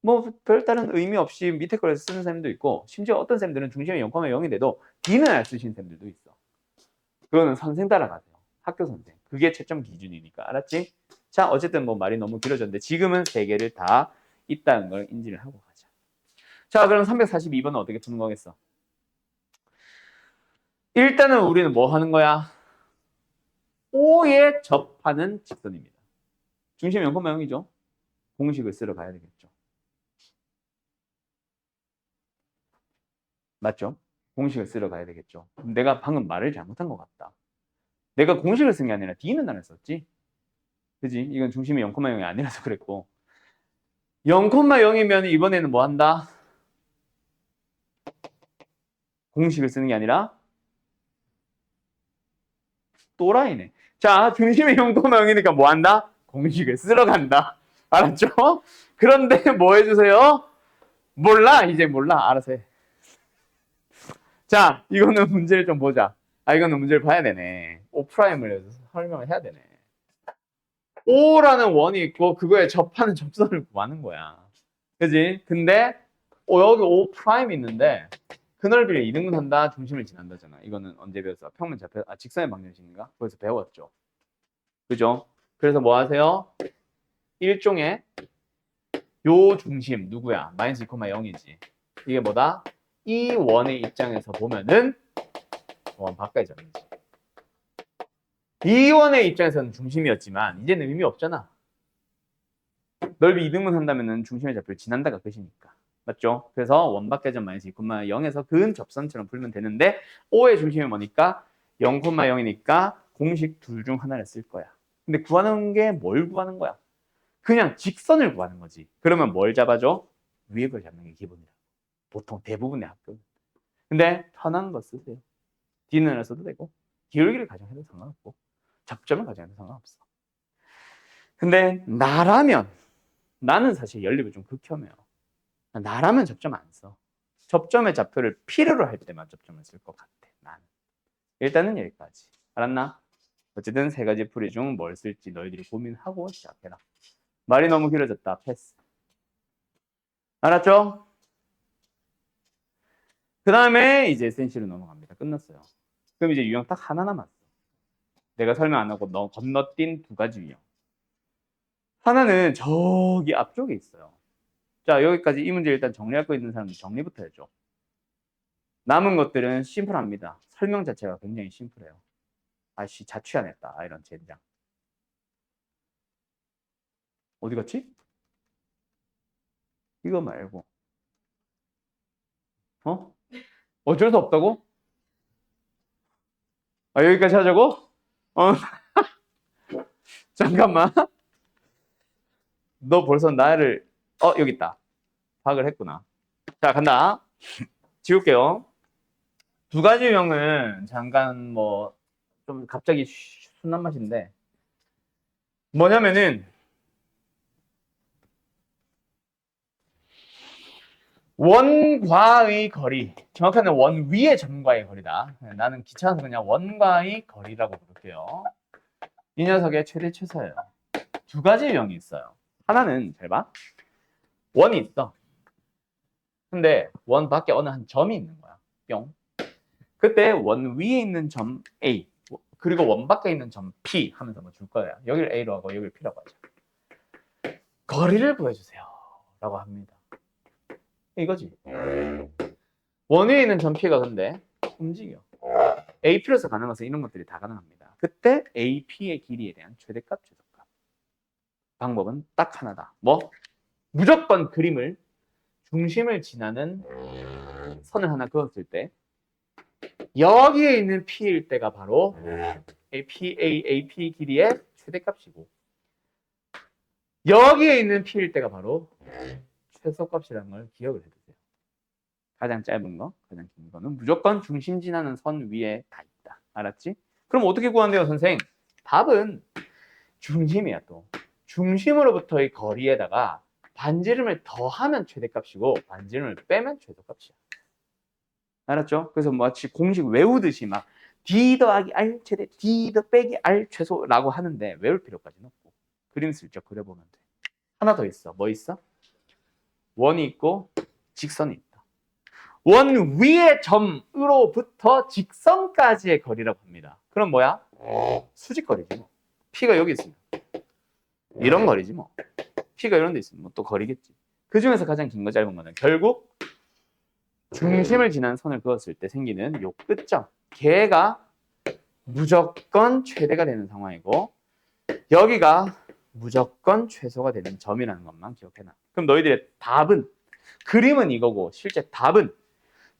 Speaker 1: 뭐 별다른 의미 없이 밑에 걸 쓰는 쌤도 있고 심지어 어떤 쌤들은 중심이 0,0인데도 D는 안 쓰신 쌤들도 있어. 그거는 선생 따라가세요. 학교 선생. 그게 채점 기준이니까. 알았지? 자, 어쨌든 뭐 말이 너무 길어졌는데 지금은 세 개를 다 있다는 걸 인지를 하고 가자. 자, 그럼 342번은 어떻게 푸는 거겠어? 일단은 우리는 뭐 하는 거야? O에 접하는 직선입니다. 중심이 0,0이죠? 공식을 쓰러 가야 되겠죠. 맞죠? 공식을 쓰러 가야 되겠죠. 내가 방금 말을 잘못한 것 같다. 내가 공식을 쓴 게 아니라 D는 안을 썼지? 그지? 이건 중심이 0,0이 아니라서 그랬고 0,0이면 이번에는 뭐 한다? 공식을 쓰는 게 아니라 또라이네. 자, 중심의 0,0이니까 뭐 한다? 공식을 쓰러 간다. 알았죠? 그런데 뭐 해주세요? 몰라. 이제 몰라. 알아서 해. 자, 이거는 문제를 좀 보자. 이거는 문제를 봐야 되네. O'을 설명을 해야 되네. O라는 원이 있고 그거에 접하는 접선을 구하는 거야. 그지? 근데 여기 O' 있는데 그 넓이를 이등분한다, 중심을 지난다잖아. 이거는 언제 배웠어? 평면 좌표, 직선의 방정식인가? 거기서 배웠죠. 그죠? 그래서 뭐 하세요? 일종의 요 중심 누구야? 마이너스 2,0이지. 이게 뭐다? 이 원의 입장에서 보면은 원 바깥의 점이지. 이 원의 입장에서는 중심이었지만 이제는 의미 없잖아. 넓이 이등분 한다면은 중심의 좌표를 지난다가 끝이니까. 맞죠? 그래서 원 밖의 점 마이너스 2,0에서 근 접선처럼 풀면 되는데 O의 중심이 뭐니까 0,0이니까 공식 둘 중 하나를 쓸 거야. 근데 구하는 게 뭘 구하는 거야? 그냥 직선을 구하는 거지. 그러면 뭘 잡아줘? 위에 걸 잡는 게 기본이야. 보통 대부분의 학교는. 근데 편한 거 쓰세요. D는 써도 되고 기울기를 가정해도 상관없고 접점을 가정해도 상관없어. 근데 나라면 나는 사실 연립을 좀 극혐해요. 나라면 접점 안 써. 접점의 좌표를 필요로 할 때만 접점을 쓸 것 같아. 나는. 일단은 여기까지. 알았나? 어쨌든 세 가지 풀이 중 뭘 쓸지 너희들이 고민하고 시작해라. 말이 너무 길어졌다. 패스. 알았죠? 그 다음에 이제 센시로 넘어갑니다. 끝났어요. 그럼 이제 유형 딱 하나 남았어. 내가 설명 안 하고 너 건너뛴 두 가지 유형. 하나는 저기 앞쪽에 있어요. 자, 여기까지 이 문제 일단 정리할 거 있는 사람은 정리부터 해줘. 남은 것들은 심플합니다. 설명 자체가 굉장히 심플해요. 아씨, 자취안했다. 이런 젠장. 어디 갔지? 이거 말고. 어쩔 수 없다고? 여기까지 하자고? 잠깐만. 너 벌써 나를, 여기 있다. 파악을 했구나. 자, 간다. 지울게요. 두 가지 유형은 잠깐 좀 갑자기 순한 맛인데 뭐냐면은 원과의 거리, 정확하게는 원 위의 점과의 거리다. 나는 귀찮아서 그냥 원과의 거리라고 부를게요. 이 녀석의 최대 최소예요. 두 가지 유형이 있어요. 하나는 잘 봐. 원이 있어. 근데 원 밖에 어느 한 점이 있는 거야. 뿅. 그때 원 위에 있는 점 A 그리고 원 밖에 있는 점 P 하면서 뭐 줄 거야. 여기를 A로 하고 여기를 P라고 하죠. 거리를 구해주세요 라고 합니다. 이거지. 원 위에 있는 점 P가 근데 움직여. AP로서 가능해서 이런 것들이 다 가능합니다. 그때 AP의 길이에 대한 최대값, 최소값. 방법은 딱 하나다. 무조건 그림을 중심을 지나는 선을 하나 그었을 때 여기에 있는 P일 때가 바로 AP 길이의 최대값이고 여기에 있는 P일 때가 바로 최소값이라는 걸 기억을 해두세요. 가장 짧은 거, 가장 긴 거는 무조건 중심 지나는 선 위에 다 있다. 알았지? 그럼 어떻게 구한대요, 선생? 답은 중심이야 또. 중심으로부터의 거리에다가 반지름을 더하면 최대값이고 반지름을 빼면 최소값이야. 알았죠? 그래서 마치 공식 외우듯이 막 D 더하기 R 최대, D 더 빼기 R 최소라고 하는데 외울 필요까지는 없고 그림 슬쩍 그려보면 돼. 하나 더 있어. 뭐 있어? 원이 있고 직선이 있다. 원 위의 점으로부터 직선까지의 거리라고 합니다. 그럼 뭐야? 수직거리지 뭐. P가 여기 있으면 이런 거리지 뭐. P가 이런 데 있으면 또 거리겠지. 그 중에서 가장 긴 거 짧은 거는 결국 중심을 지난 선을 그었을 때 생기는 요 끝점. 걔가 무조건 최대가 되는 상황이고 여기가 무조건 최소가 되는 점이라는 것만 기억해놔. 그럼 너희들의 답은 그림은 이거고 실제 답은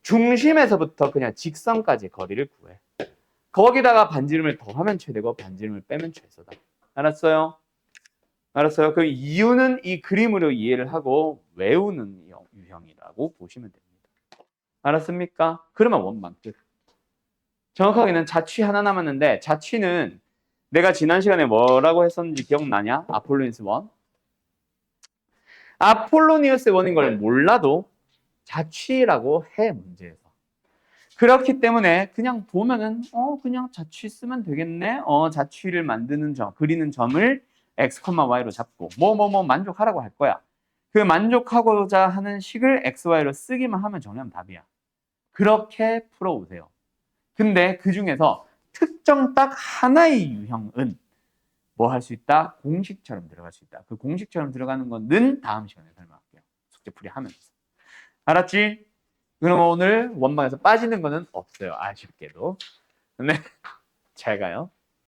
Speaker 1: 중심에서부터 그냥 직선까지 거리를 구해. 거기다가 반지름을 더하면 최대고 반지름을 빼면 최소다. 알았어요? 알았어요? 그 이유는 이 그림으로 이해를 하고 외우는 유형이라고 보시면 됩니다. 알았습니까? 그러면 원방 끝. 정확하게는 자취 하나 남았는데 자취는 내가 지난 시간에 뭐라고 했었는지 기억나냐? 아폴로니우스 1. 아폴로니우스 1인 걸 몰라도 자취라고 해, 문제에서. 그렇기 때문에 그냥 보면은 그냥 자취 쓰면 되겠네. 자취를 만드는 점, 그리는 점을 x, y로 잡고 뭐 만족하라고 할 거야. 그 만족하고자 하는 식을 x, y로 쓰기만 하면 정답 답이야. 그렇게 풀어보세요. 근데 그 중에서 특정 딱 하나의 유형은 뭐 할 수 있다? 공식처럼 들어갈 수 있다. 그 공식처럼 들어가는 거는 다음 시간에 설명할게요. 숙제 풀이 하면서. 알았지? 그럼 오늘 원방에서 빠지는 거는 없어요. 아쉽게도. 네. 잘 가요.